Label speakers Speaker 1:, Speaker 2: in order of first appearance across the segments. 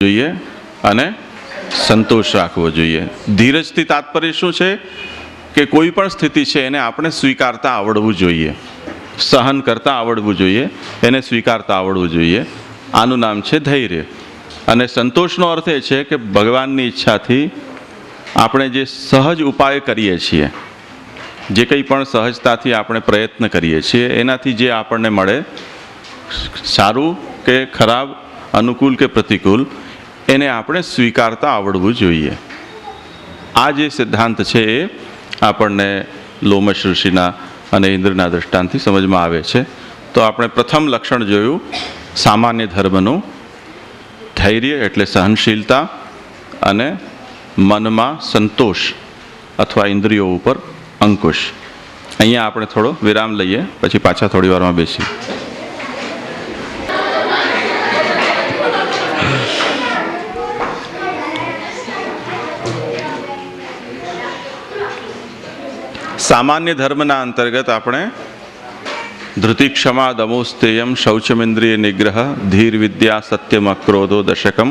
Speaker 1: જોઈએ અને સંતોષ રાખવો જોઈએ. ધીરજથી તાત્પર્ય શું છે કે કોઈ પણ સ્થિતિ છે એને આપણે સ્વીકારતા આવડવું જોઈએ, સહન કરતા આવડવું જોઈએ, એને સ્વીકારતા આવડવું જોઈએ. આનું નામ છે ધૈર્ય. અને સંતોષનો અર્થ એ છે કે ભગવાનની ઈચ્છાથી આપણે જે સહજ ઉપાય કરીએ છીએ, જે કંઈ પણ સહજતાથી આપણે પ્રયત્ન કરીએ છીએ, એનાથી જે આપણને મળે, સારું કે ખરાબ, અનુકૂળ કે પ્રતિકૂળ, એને આપણે સ્વીકારતા આવડવું જોઈએ. આ જે સિદ્ધાંત છે એ આપણને લોમશ ઋષિના અને ઇન્દ્રના દૃષ્ટાંતથી સમજમાં આવે છે. તો આપણે પ્રથમ લક્ષણ જોયું સામાન્ય ધર્મનું, ધૈર્ય એટલે સહનશીલતા અને મનમાં સંતોષ અથવા ઇન્દ્રિયો ઉપર અંકુશ. અહીંયા આપણે થોડો વિરામ લઈએ, પછી પાછા થોડી વારમાં બેસીએ. સામાન્ય ધર્મના અંતર્ગત આપણે ધૃતિ, ક્ષમા, દમોસ્તેયમ, શૌચમિન્દ્રિય નિગ્રહ, ધીર, વિદ્યા, સત્યમ, અક્રોધો, દશકમ,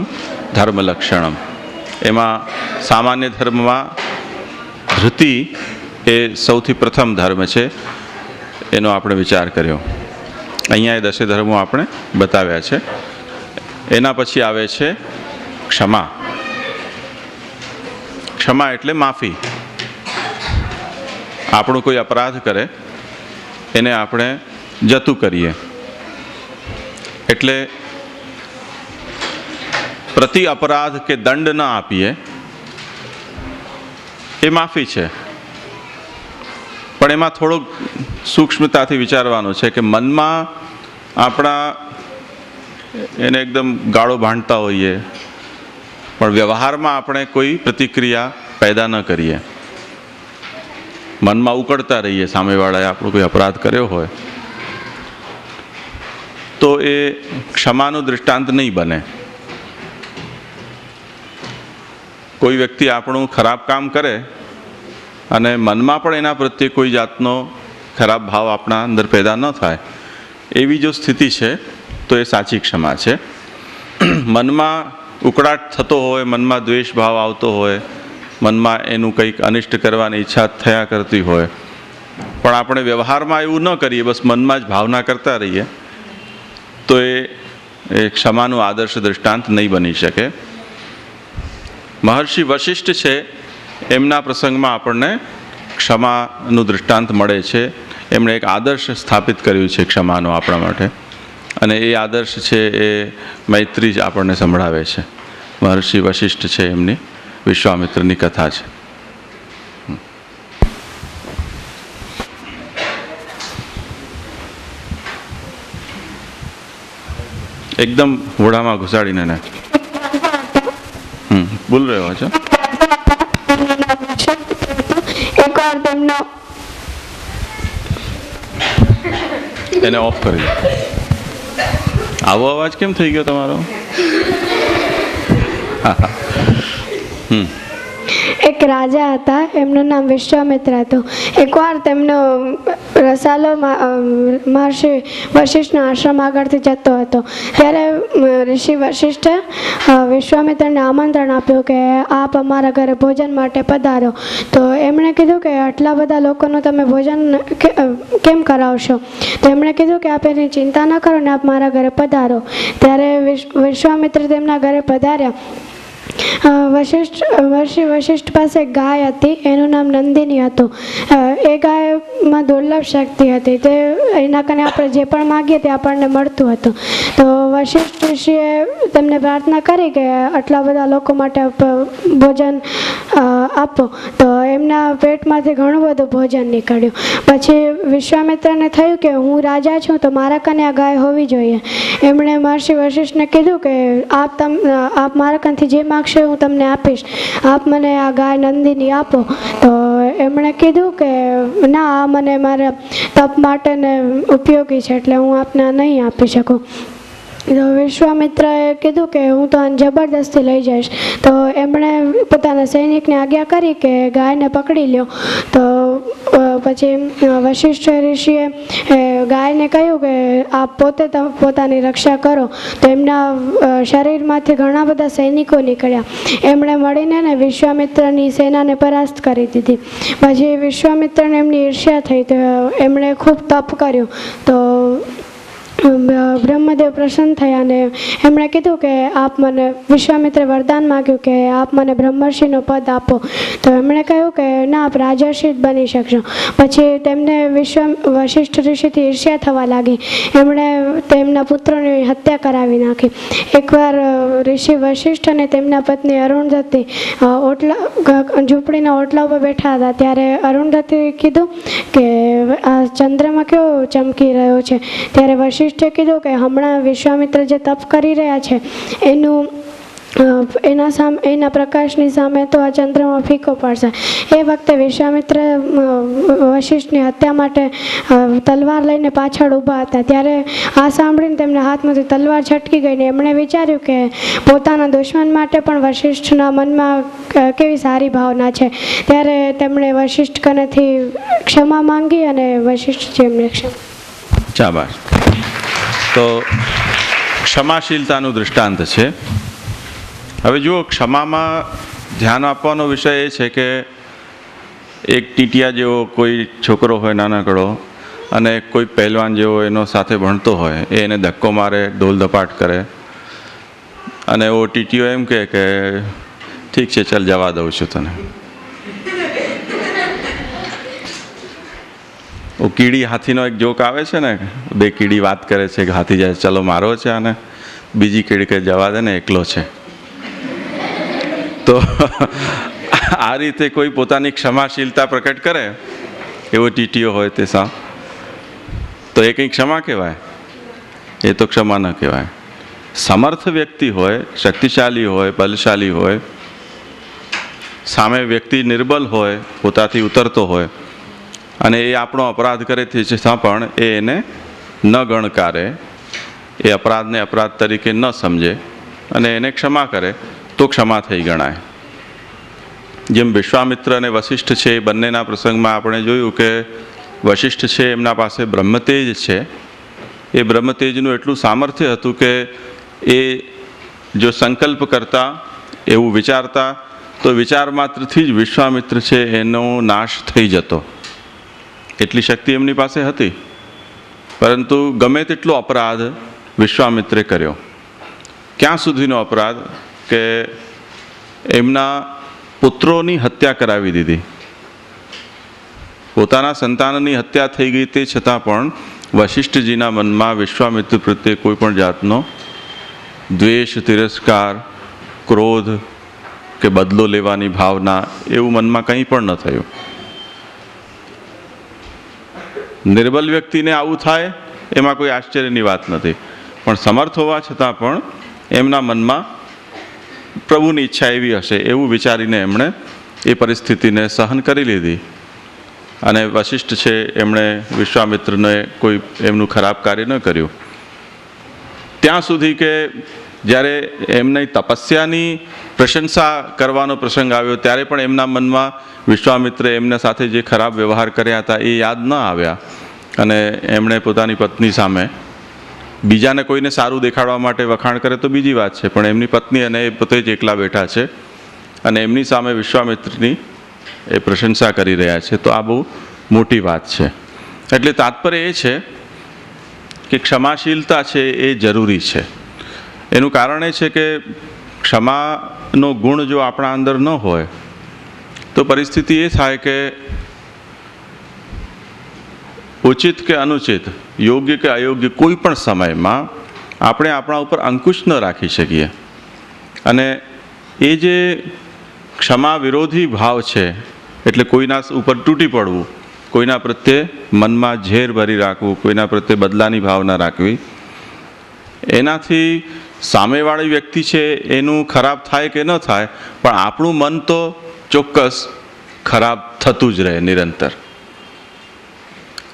Speaker 1: ધર્મલક્ષણમ. એમાં સામાન્ય ધર્મમાં ધૃતિ એ સૌથી પ્રથમ ધર્મ છે, એનો આપણે વિચાર કર્યો. અહીંયા એ દસે ધર્મો આપણે બતાવ્યા છે. એના પછી આવે છે ક્ષમા. ક્ષમા એટલે માફી. આપણું કોઈ અપરાધ કરે એને આપણે જતું કરીએ, એટલે પ્રતિ અપરાધ કે દંડ ન આપીએ, એ માફી છે. પણ એમાં થોડુંક સૂક્ષ્મતાથી વિચારવાનું છે કે મનમાં આપણા એને એકદમ ગાળો ભાંડતા હોઈએ, પણ વ્યવહારમાં આપણે કોઈ પ્રતિક્રિયા પેદા ન કરીએ, મનમાં ઉકળતા રહીએ સામેવાળાએ આપણો કોઈ અપરાધ કર્યો હોય, તો એ ક્ષમાનું દૃષ્ટાંત નહીં બને. કોઈ વ્યક્તિ આપણું ખરાબ કામ કરે અને મનમાં પણ એના પ્રત્યે કોઈ જાતનો ખરાબ ભાવ આપણા અંદર પેદા ન થાય, એવી જો સ્થિતિ છે તો એ સાચી ક્ષમા છે. મનમાં ઉકળાટ થતો હોય, મનમાં દ્વેષ ભાવ આવતો હોય, મનમાં એનું કંઈક અનિષ્ટ કરવાની ઈચ્છા થયા કરતી હોય, પણ આપણે વ્યવહારમાં એવું ન કરીએ, બસ મનમાં જ ભાવના કરતા રહીએ, તો એ ક્ષમાનું આદર્શ દૃષ્ટાંત નહીં બની શકે. મહર્ષિ વશિષ્ઠ છે, એમના પ્રસંગમાં આપણને ક્ષમાનું દૃષ્ટાંત મળે છે. એમણે એક આદર્શ સ્થાપિત કર્યું છે ક્ષમાનો આપણા માટે, અને એ આદર્શ છે એ મૈત્રી જ આપણને સંભળાવે છે. મહર્ષિ વશિષ્ઠ છે, એમની વિશ્વામિત્રની કથા છે. એકદમ હોડામાં ઘુસાડીને ને બોલ રહ્યો છો. એને ઓફ કરી દો. આવો અવાજ કેમ થઈ ગયો તમારો?
Speaker 2: એક રાજા હતા, એમનું નામ વિશ્વામિત્ર હતું. એકવાર તેમનો રસાલો મહર્ષિ વશિષ્ઠના આશ્રમ આગળથી જતો હતો, ત્યારે ઋષિ વશિષ્ઠે વિશ્વામિત્રને આમંત્રણ આપ્યું કે આપ અમારા ઘરે ભોજન માટે પધારો. તો એમણે કીધું કે આટલા બધા લોકોનું તમે ભોજન કેમ કરાવશો? તો એમણે કીધું કે આપ એની ચિંતા ન કરો ને આપ મારા ઘરે પધારો. ત્યારે વિશ્વામિત્ર તેમના ઘરે પધાર્યા. વશિષ્ઠ પાસે એક ગાય હતી, એનું નામ નંદિની હતું. એ ગાયમાં દુર્લભ શક્તિ હતી, તે એના કારણે આપણે જે પણ માગીએ તે આપણને મળતું હતું. તો વશિષ્ઠ ઋષિએ તેમને પ્રાર્થના કરી કે આટલા બધા લોકો માટે ભોજન આપો. તો એમના પેટમાંથી ઘણું બધું ભોજન નીકળ્યું. પછી વિશ્વામિત્રને થયું કે હું રાજા છું તો મારા કને આ ગાય હોવી જોઈએ. એમણે મહર્ષિ વશિષ્ઠને કીધું કે આપ મારા કનથી જે માગશો હું તમને આપીશ, આપ મને આ ગાય નંદિની આપો. તો એમણે કીધું કે ના, આ મને મારા તપ માટે ને ઉપયોગી છે, એટલે હું આપને નહીં આપી શકું. તો વિશ્વામિત્રએ કીધું કે હું તો આને જબરદસ્તી લઈ જઈશ. તો એમણે પોતાના સૈનિકને આજ્ઞા કરી કે ગાયને પકડી લ્યો. તો પછી વશિષ્ઠ ઋષિએ ગાયને કહ્યું કે આપ પોતે પોતાની રક્ષા કરો, તો એમના શરીરમાંથી ઘણા બધા સૈનિકો નીકળ્યા. એમણે મળીને ને વિશ્વામિત્રની સેનાને પરાસ્ત કરી દીધી. પછી વિશ્વામિત્રને એમની ઈર્ષ્યા થઈ, તો એમણે ખૂબ તપ કર્યું. તો બ્રહ્મદેવ પ્રસન્ન થયા અને એમણે કીધું કે આપ મને, વિશ્વામિત્રે વરદાન માગ્યું કે આપ મને બ્રહ્મર્ષિનો પદ આપો. તો એમણે કહ્યું કે ના, આપ રાજર્ષિ જ બની શકશો. પછી તેમને વશિષ્ઠ ઋષિથી ઈર્ષ્યા થવા લાગી. એમણે તેમના પુત્રોની હત્યા કરાવી નાખી. એકવાર ઋષિ વશિષ્ઠ અને તેમના પત્ની અરુંધતી ઝૂંપડીના ઓટલા ઉપર બેઠા હતા. ત્યારે અરુંધતીએ કીધું કે આ ચંદ્રમાં કેવો ચમકી રહ્યો છે. ત્યારે વશિષ્ઠે કીધું કે હમણાં વિશ્વામિત્ર જે તપ કરી રહ્યા છે એના પ્રકાશની સામે તો આ ચંદ્રમાં ફીકો પડશે. એ વખતે વિશ્વામિત્ર વશિષ્ઠની હત્યા માટે તલવાર લઈને પાછળ ઊભા હતા. ત્યારે આ સાંભળીને તેમના હાથમાંથી તલવાર છટકી ગઈ ને એમણે વિચાર્યું કે પોતાના દુશ્મન માટે પણ વશિષ્ઠના મનમાં કેવી સારી ભાવના છે. ત્યારે તેમણે વશિષ્ઠ કનેથી ક્ષમા માંગી અને વશિષ્ઠજી એમને
Speaker 1: શાબાશ. તો ક્ષમાશીલતાનું દૃષ્ટાંત છે. હવે જુઓ, ક્ષમામાં ધ્યાન આપવાનો વિષય એ છે કે એક ટીટિયા જેવો કોઈ છોકરો હોય નાનકડો અને કોઈ પહેલવાન જેવો એનો સાથે ભણતો હોય, એ એને ધક્કો મારે, ઢોલ ધપાટ કરે અને એવો ટીટીઓ એમ કહે કે ઠીક છે, ચાલ જવા દઉં છું તને. કીડી હાથીનો એક જોક આવે છે ને, બે કીડી વાત કરે છે કે હાથી જાય ચલો મારો છે અને બીજી કીડી કે જવા દે ને એકલો છે. તો આ રીતે કોઈ પોતાની ક્ષમાશીલતા પ્રકટ કરે એવો ટીટીઓ હોય તે સા, તો એ કંઈ ક્ષમા કહેવાય? એ તો ક્ષમા ન કહેવાય. સમર્થ વ્યક્તિ હોય, શક્તિશાળી હોય, બલશાળી હોય, સામે વ્યક્તિ નિર્બલ હોય, પોતાથી ઉતરતો હોય અને એ આપણો અપરાધ કરે તે છતાં પણ એ એને ન ગણકારે, એ અપરાધને અપરાધ તરીકે ન સમજે અને એને ક્ષમા કરે તો ક્ષમા થઈ ગણાય. જેમ વિશ્વામિત્ર અને વશિષ્ઠ છે, એ બંનેના પ્રસંગમાં આપણે જોયું કે વશિષ્ઠ છે એમના પાસે બ્રહ્મતેજ છે. એ બ્રહ્મતેજનું એટલું સામર્થ્ય હતું કે એ જો સંકલ્પ કરતા, એવું વિચારતા, તો વિચાર માત્રથી જ વિશ્વામિત્ર છે એનો નાશ થઈ જતો. એટલી શક્તિ એમની પાસે હતી. પરંતુ ગમે તેટલો અપરાધ વિશ્વામિત્રે કર્યો. ક્યાં સુધીનો અપરાધ કે એમના પુત્રોની હત્યા કરાવી દીધી. પોતાના સંતાનની હત્યા થઈ ગઈ તે છતાં પણ વશિષ્ઠજીના મનમાં વિશ્વામિત્ર પ્રત્યે કોઈ પણ જાતનો દ્વેષ, તિરસ્કાર, ક્રોધ કે બદલો લેવાની ભાવના એવું મનમાં કંઈ પણ ન થયું. નિર્બલ વ્યક્તિને આવું થાય એમાં કોઈ આશ્ચર્યની વાત નથી, પણ સમર્થ હોવા છતાં પણ એમના મનમાં પ્રભુની ઈચ્છા એવી હશે એવું વિચારીને એમણે એ પરિસ્થિતિને સહન કરી લીધી. અને વશિષ્ઠ છે એમણે વિશ્વામિત્રને કોઈ એમનું ખરાબ કાર્ય ન કર્યું. ત્યાં સુધી કે જ્યારે એમની તપસ્યાની પ્રશંસા કરવાનો પ્રસંગ આવ્યો ત્યારે પણ એમના મનમાં વિશ્વામિત્રે એમના સાથે જે ખરાબ વ્યવહાર કર્યા હતા એ યાદ ન આવ્યા અને એમણે પોતાની પત્ની સામે, બીજાને કોઈને સારું દેખાડવા માટે વખાણ કરે તો બીજી વાત છે, પણ એમની પત્ની અને એ પોતે જ એકલા બેઠા છે અને એમની સામે વિશ્વામિત્રની એ પ્રશંસા કરી રહ્યા છે. તો આ બહુ મોટી વાત છે. એટલે તાત્પર્ય એ છે કે ક્ષમાશીલતા છે એ જરૂરી છે. એનું કારણ એ છે કે ક્ષમાનો ગુણ જો આપણા અંદર ન હોય તો પરિસ્થિતિ એ થાય કે ઉચિત કે અનુચિત, યોગ્ય કે અયોગ્ય કોઈ પણ સમયમાં આપણે આપણા ઉપર અંકુશ ન રાખી શકીએ. અને એ જે ક્ષમા વિરોધી ભાવ છે, એટલે કોઈના ઉપર તૂટી પડવું, કોઈના પ્રત્યે મનમાં ઝેર ભરી રાખવું, કોઈના પ્રત્યે બદલાની ભાવના રાખવી, એનાથી સામેવાળી વ્યક્તિ છે એનું ખરાબ થાય કે ન થાય, પણ આપણું મન તો ચોક્કસ ખરાબ થતું જ રહે નિરંતર.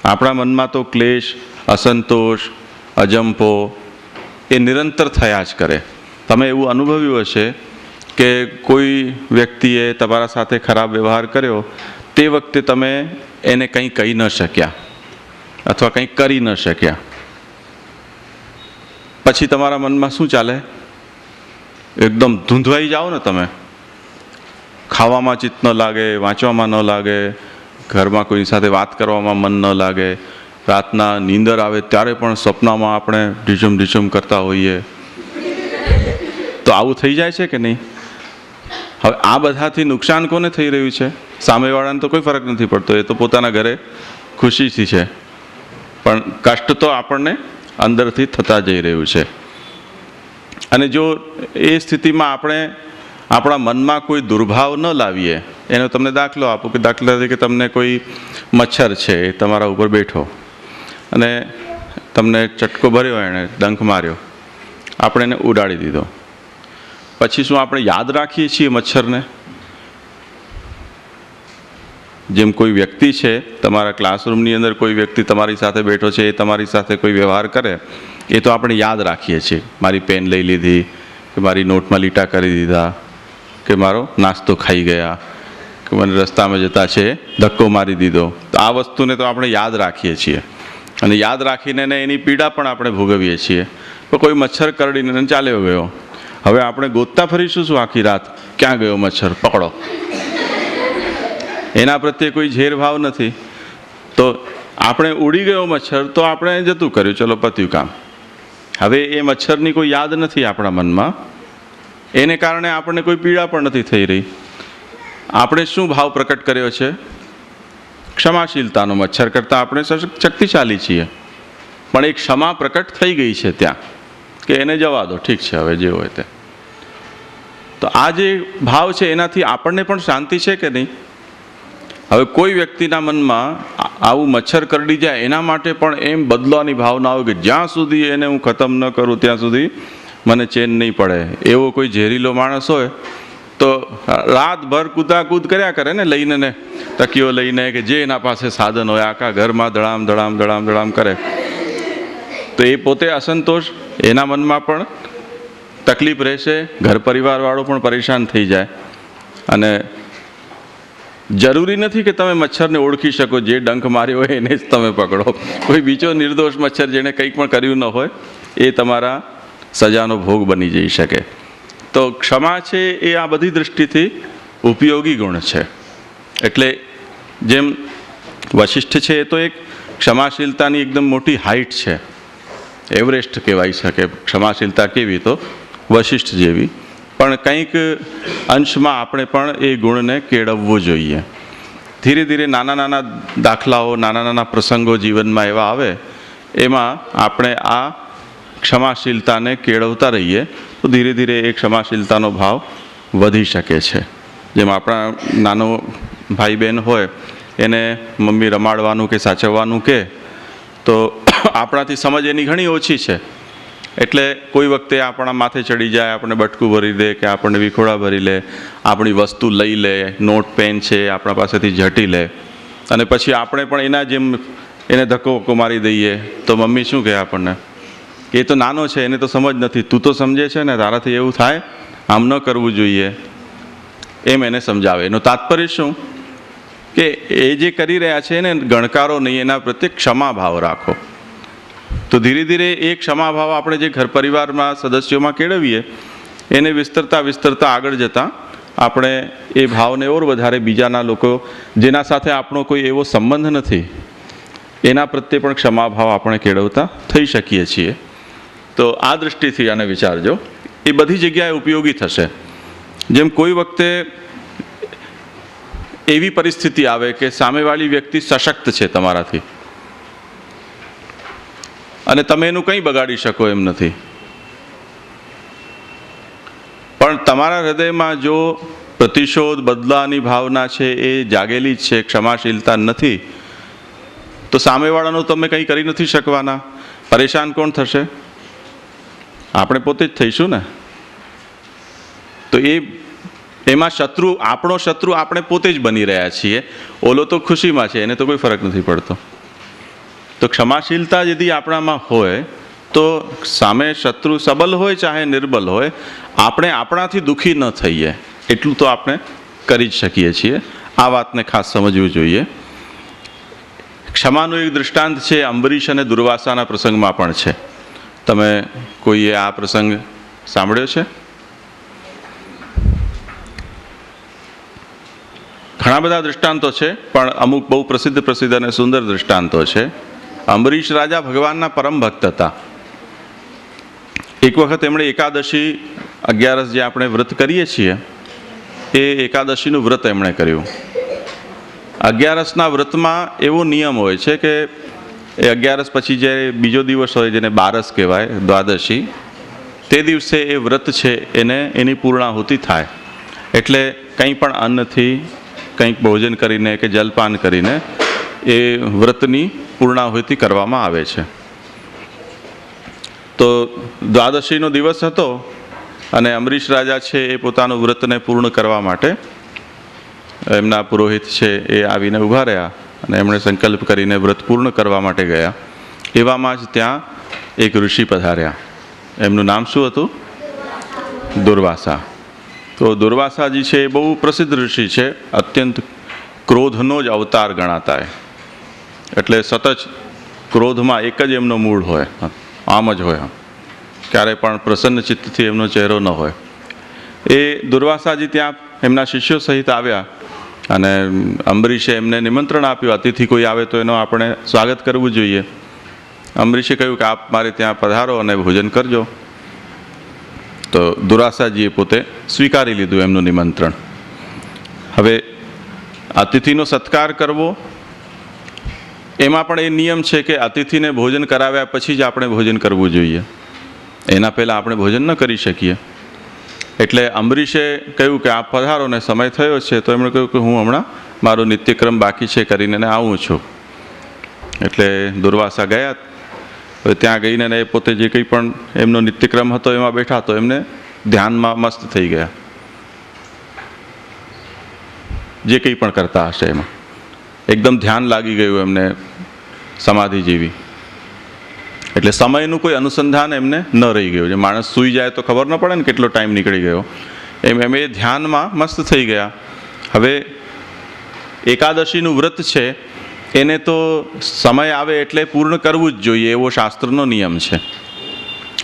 Speaker 1: આપણા મનમાં તો ક્લેશ, અસંતોષ, અજંપો એ નિરંતર થયા જ કરે. તમે એવું અનુભવ્યું હશે કે કોઈ વ્યક્તિએ તમારા સાથે ખરાબ વ્યવહાર કર્યો, તે વખતે તમે એને કંઈ કહી ન શક્યા અથવા કંઈક કરી ન શક્યા, પછી તમારા મનમાં શું ચાલે? એકદમ ધૂંધવાઈ જાઓ ને તમે. ખાવામાં ચિત્ત ન લાગે, વાંચવામાં ન લાગે, ઘરમાં કોઈની સાથે વાત કરવામાં મન ન લાગે, રાતના નીંદર આવે ત્યારે પણ સપનામાં આપણે ઢીચુમ કરતા હોઈએ. તો આવું થઈ જાય છે કે નહીં? હવે આ બધાથી નુકસાન કોને થઈ રહ્યું છે? સામેવાળાને તો કોઈ ફરક નથી પડતો, એ તો પોતાના ઘરે ખુશીથી છે, પણ કષ્ટ તો આપણને અંદરથી થતા જઈ રહ્યું છે. અને જો એ સ્થિતિમાં આપણે આપણા મનમાં કોઈ દુર્ભાવ ન લાવીએ, એનો તમને દાખલો આપું કે દાખલા તરીકે તમને કોઈ મચ્છર છે એ તમારા ઉપર બેઠો અને તમને ચટકો ભર્યો, એણે ડંખ માર્યો, આપણે એને ઉડાડી દીધો. પછી શું આપણે યાદ રાખીએ છીએ મચ્છરને? જેમ કોઈ વ્યક્તિ છે, તમારા ક્લાસરૂમની અંદર કોઈ વ્યક્તિ તમારી સાથે બેઠો છે, એ તમારી સાથે કોઈ વ્યવહાર કરે, એ તો આપણે યાદ રાખીએ છીએ. મારી પેન લઈ લીધી, કે મારી નોટમાં લીટા કરી દીધા, કે મારો નાસ્તો ખાઈ ગયા, કે મને રસ્તામાં જતા છે ધક્કો મારી દીધો. તો આ વસ્તુને તો આપણે યાદ રાખીએ છીએ, અને યાદ રાખીને એની પીડા પણ આપણે ભોગવીએ છીએ. તો કોઈ મચ્છર કરડીને ચાલ્યો ગયો, હવે આપણે ગોતતા ફરીશું શું આખી રાત? ક્યાં ગયો મચ્છર? પકડો. એના પ્રત્યે કોઈ ઝેરભાવ નથી. તો આપણે ઉડી ગયો મચ્છર, તો આપણે જતું કર્યું, ચલો પત્યું કામ. હવે એ મચ્છરની કોઈ યાદ નથી આપણા મનમાં, એને કારણે આપણને કોઈ પીડા પણ નથી થઈ રહી. આપણે શું ભાવ પ્રકટ કર્યો છે? ક્ષમાશીલતાનો. મચ્છર કરતાં આપણે શક્તિશાળી છીએ, પણ એક ક્ષમા પ્રકટ થઈ ગઈ છે ત્યાં, કે એને જવા દો, ઠીક છે, હવે જે હોય તે. તો આ જે ભાવ છે એનાથી આપણને પણ શાંતિ છે કે નહીં? હવે કોઈ વ્યક્તિના મનમાં આવું મચ્છર કરડી જાય, એના માટે પણ એમ બદલાવાની ભાવના આવે કે જ્યાં સુધી એને હું ખતમ ન કરું ત્યાં સુધી મને ચેન નહીં પડે. એવો કોઈ ઝેરીલો માણસ હોય તો રાતભર કૂદાકૂદ કર્યા કરે ને, લઈને ને તકીઓ લઈને, કે જે એના પાસે સાધન હોય, આખા ઘરમાં ધડામ કરે. તો એ પોતે અસંતોષ, એના મનમાં પણ તકલીફ રહેશે, ઘર પરિવારવાળો પણ પરેશાન થઈ જાય. અને જરૂરી નથી કે તમે મચ્છરને ઓળખી શકો, જે ડંખ માર્યો હોય એને જ તમે પકડો. કોઈ બીજો નિર્દોષ મચ્છર જેણે કંઈક પણ કર્યું ન હોય, એ તમારા સજાનો ભોગ બની જઈ શકે. તો ક્ષમા છે એ આ બધી દૃષ્ટિથી ઉપયોગી ગુણ છે. એટલે જેમ વશિષ્ઠ છે, એ તો એક ક્ષમાશીલતાની એકદમ મોટી હાઇટ છે, એવરેસ્ટ કહેવાય શકે. ક્ષમાશીલતા કેવી? તો વશિષ્ઠ જેવી. પણ કંઈક અંશમાં આપણે પણ એ ગુણને કેળવવો જોઈએ. ધીરે ધીરે નાના દાખલાઓ, નાના પ્રસંગો જીવનમાં એવા આવે, એમાં આપણે આ ક્ષમાશીલતાને કેળવતા રહીએ તો ધીરે ધીરે એ ક્ષમાશીલતાનો ભાવ વધી શકે છે. જેમ આપણા નાનો ભાઈ બહેન હોય, એને મમ્મી રમાડવાનું કે સાચવવાનું કે, તો આપણાથી સમજ એની ઘણી ઓછી છે, એટલે કોઈ વખતે આપણા માથે ચડી જાય, આપણને બટકું ભરી દે, કે આપણને વિખોડા ભરી લે, આપણી વસ્તુ લઈ લે, નોટ પેન છે આપણા પાસેથી ઝટી લે, અને પછી આપણે પણ એના જેમ એને ધક્કો મારી દઈએ. તો મમ્મી શું કહે આપણને? એ તો નાનો છે, એને તો સમજ નથી, તું તો સમજે છે ને, તારાથી એવું થાય, આમ ન કરવું જોઈએ, એમ એને સમજાવે. એનું તાત્પર્ય શું? કે એ જે કરી રહ્યા છે એને ગણકારો નહીં, એના પ્રત્યે ક્ષમા ભાવ રાખો. તો ધીરે ધીરે એ ક્ષમા ભાવ આપણે જે ઘર પરિવારમાં સદસ્યોમાં કેળવીએ, એને વિસ્તરતા આગળ જતાં આપણે એ ભાવને ઓર વધારે બીજાના લોકો જેના સાથે આપણો કોઈ એવો સંબંધ નથી, એના પ્રત્યે પણ ક્ષમા ભાવ આપણે કેળવતા થઈ શકીએ છીએ. તો આ દૃષ્ટિથી આને વિચારજો, એ બધી જગ્યાએ ઉપયોગી થશે. જેમ કોઈ વખતે એવી પરિસ્થિતિ આવે કે સામેવાળી વ્યક્તિ સશક્ત છે તમારાથી, અને તમે એનું કંઈ બગાડી શકો એમ નથી, પણ તમારા હૃદયમાં જો પ્રતિશોધ, બદલાની ભાવના છે એ જાગેલી જ છે, ક્ષમાશીલતા નથી, તો સામેવાળાનું તમે કંઈ કરી નથી શકવાના. પરેશાન કોણ થશે? આપણે પોતે જ થઈશું ને. તો એમાં આપણો શત્રુ આપણે પોતે જ બની રહ્યા છીએ. ઓલો તો ખુશીમાં છે, એને તો કોઈ ફરક નથી પડતો. તો ક્ષમાશીલતા यदि આપણામાં હોય તો સામે શત્રુ સબલ હોય ચાહે નિર્બલ હોય, આપણે આપણાથી દુઃખી ન થઈએ, એટલું તો આપણે કરી જ શકીએ છીએ. આ વાતને ખાસ સમજવું જોઈએ. ક્ષમાનું એક દૃષ્ટાંત છે અંબરીશ અને દુર્વાસાના પ્રસંગમાં પણ છે. તમે કોઈએ આ પ્રસંગ સાંભળ્યો છે? ઘણા બધા દૃષ્ટાંતો છે, પણ અમુક બહુ પ્રસિદ્ધ અને સુંદર દૃષ્ટાંતો છે. અંબરીશ રાજા ભગવાનના પરમ ભક્ત હતા. એક વખત એમણે એકાદશી 11 જે આપણે વ્રત કરીએ છીએ એ એકાદશીનું વ્રત એમણે કર્યું. 11ના વ્રતમાં એવો નિયમ હોય છે કે એ 11 પછી જે બીજો દિવસ હોય જેને બારસ કહેવાય, દ્વાદશી, તે દિવસે એ વ્રત છે એની પૂર્ણાહુતિ થાય. એટલે કંઈ પણ અન્નથી, કંઈક ભોજન કરીને કે જલપાન કરીને એ વ્રતની પૂર્ણાહુતિ કરવામાં આવે છે. તો દ્વાદશીનો દિવસ હતો અને અંબરીશ રાજા છે એ પોતાનું વ્રતને પૂર્ણ કરવા માટે એમના પુરોહિત છે એ આવીને ઊભા રહ્યા અને એમણે સંકલ્પ કરીને વ્રત પૂર્ણ કરવા માટે ગયા. એવામાં જ ત્યાં એક ઋષિ પધાર્યા. એમનું નામ શું હતું? દુર્વાસા. તો દુર્વાસાજી છે એ બહુ પ્રસિદ્ધ ઋષિ છે. અત્યંત ક્રોધનો જ અવતાર ગણાતા. એટલે સતત ક્રોધમાં એક જ એમનો મૂળ હોય, આમ જ હોય, ક્યારે પણ પ્રસન્ન ચિત્તથી એમનો ચહેરો ન હોય. એ દુર્વાસાજી ત્યાં એમના શિષ્યો સહિત આવ્યા અને અંબરીશે એમને નિમંત્રણ આપ્યું, અતિથિ કોઈ આવે તો એનો આપણે સ્વાગત કરવું જોઈએ. અંબરીશે કહ્યું કે આપ મારે ત્યાં પધારો અને ભોજન કરજો. તો દુર્વાસાજીએ પોતે સ્વીકારી લીધું એમનું નિમંત્રણ. હવે અતિથિનો સત્કાર કરવો એમાં પણ એ નિયમ છે કે અતિથિને ભોજન કરાવ્યા પછી જ આપણે ભોજન કરવું જોઈએ, એના પહેલાં આપણે ભોજન ન કરી શકીએ. એટલે અંબરીશે કહ્યું કે આપ પધારો ને સમય થયો છે. તો એમણે કહ્યું કે હું હમણાં મારો નિત્યક્રમ બાકી છે કરીને આવું છું. એટલે દુર્વાસા ગયા. હવે ત્યાં ગઈને એ પોતે જે કંઈ પણ એમનો નિત્યક્રમ હતો એમાં બેઠા તો એમને ધ્યાનમાં મસ્ત થઈ ગયા. જે કંઈ પણ કરતા હશે એમાં એકદમ ધ્યાન લાગી ગયું એમને, સમાધિ જેવી. એટલે સમયનું કોઈ અનુસંધાન એમને ન રહી ગયું. જે માણસ સૂઈ જાય તો ખબર ન પડે ને કેટલો ટાઈમ નીકળી ગયો, એમ એ ધ્યાનમાં મસ્ત થઈ ગયા. હવે એકાદશીનું વ્રત છે એને તો સમય આવે એટલે પૂર્ણ કરવું જ જોઈએ, એવો શાસ્ત્રનો નિયમ છે.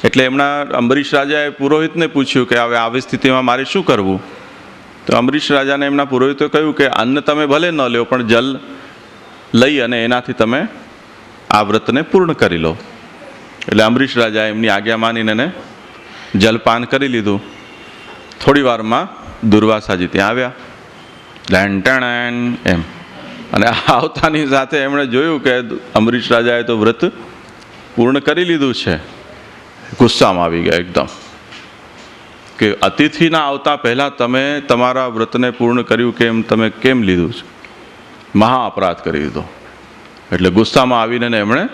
Speaker 1: એટલે એમના અંબરીશ રાજાએ પુરોહિતને પૂછ્યું કે હવે આવી સ્થિતિમાં મારે શું કરવું? તો અંબરીશ રાજાને એમના પુરોહિતે કહ્યું કે અન્ન તમે ભલે ન લ્યો, પણ જલ લઈ અને એનાથી તમે આ વ્રતને પૂર્ણ કરી લો. એટલે અંબરીશ રાજાએ એમની આજ્ઞા માનીને એને જલપાન કરી લીધું. થોડી વારમાં દુર્વાસાજી ત્યાં આવ્યા, લેન્ટણ એમ, અને આવતાની સાથે એમણે જોયું કે અંબરીશ રાજાએ તો વ્રત પૂર્ણ કરી લીધું છે. ગુસ્સામાં આવી ગયા એકદમ કે અતિથિના આવતા પહેલાં તમે તમારા વ્રતને પૂર્ણ કર્યું કેમ, તમે કેમ લીધું છે? મહા અપરાધ કરી દીધો. એટલે ગુસ્સામાં આવીને એમણે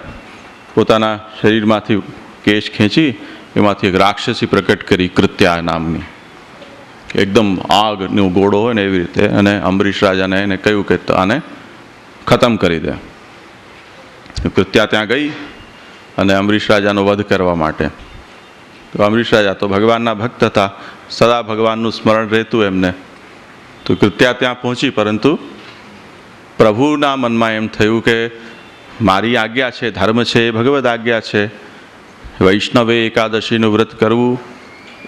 Speaker 1: પોતાના શરીરમાંથી કેશ ખેંચી એમાંથી એક રાક્ષસી પ્રકટ કરી, કૃત્યા નામની, એકદમ આગનો ગોળો હોય ને એવી રીતે. અને અંબરીશ રાજાને એને કહ્યું કે આને ખતમ કરી દે. કૃત્યા ત્યાં ગઈ અને અંબરીશ રાજાનો વધ કરવા માટે. તો અંબરીશ રાજા તો ભગવાનના ભક્ત હતા, સદા ભગવાનનું સ્મરણ રહેતું એમને. તો કૃત્યા ત્યાં પહોંચી, પરંતુ પ્રભુના મનમાં એમ થયું કે મારી આજ્ઞા છે, ધર્મ છે, એ ભગવદ આજ્ઞા છે. વૈષ્ણવે એકાદશીનું વ્રત કરવું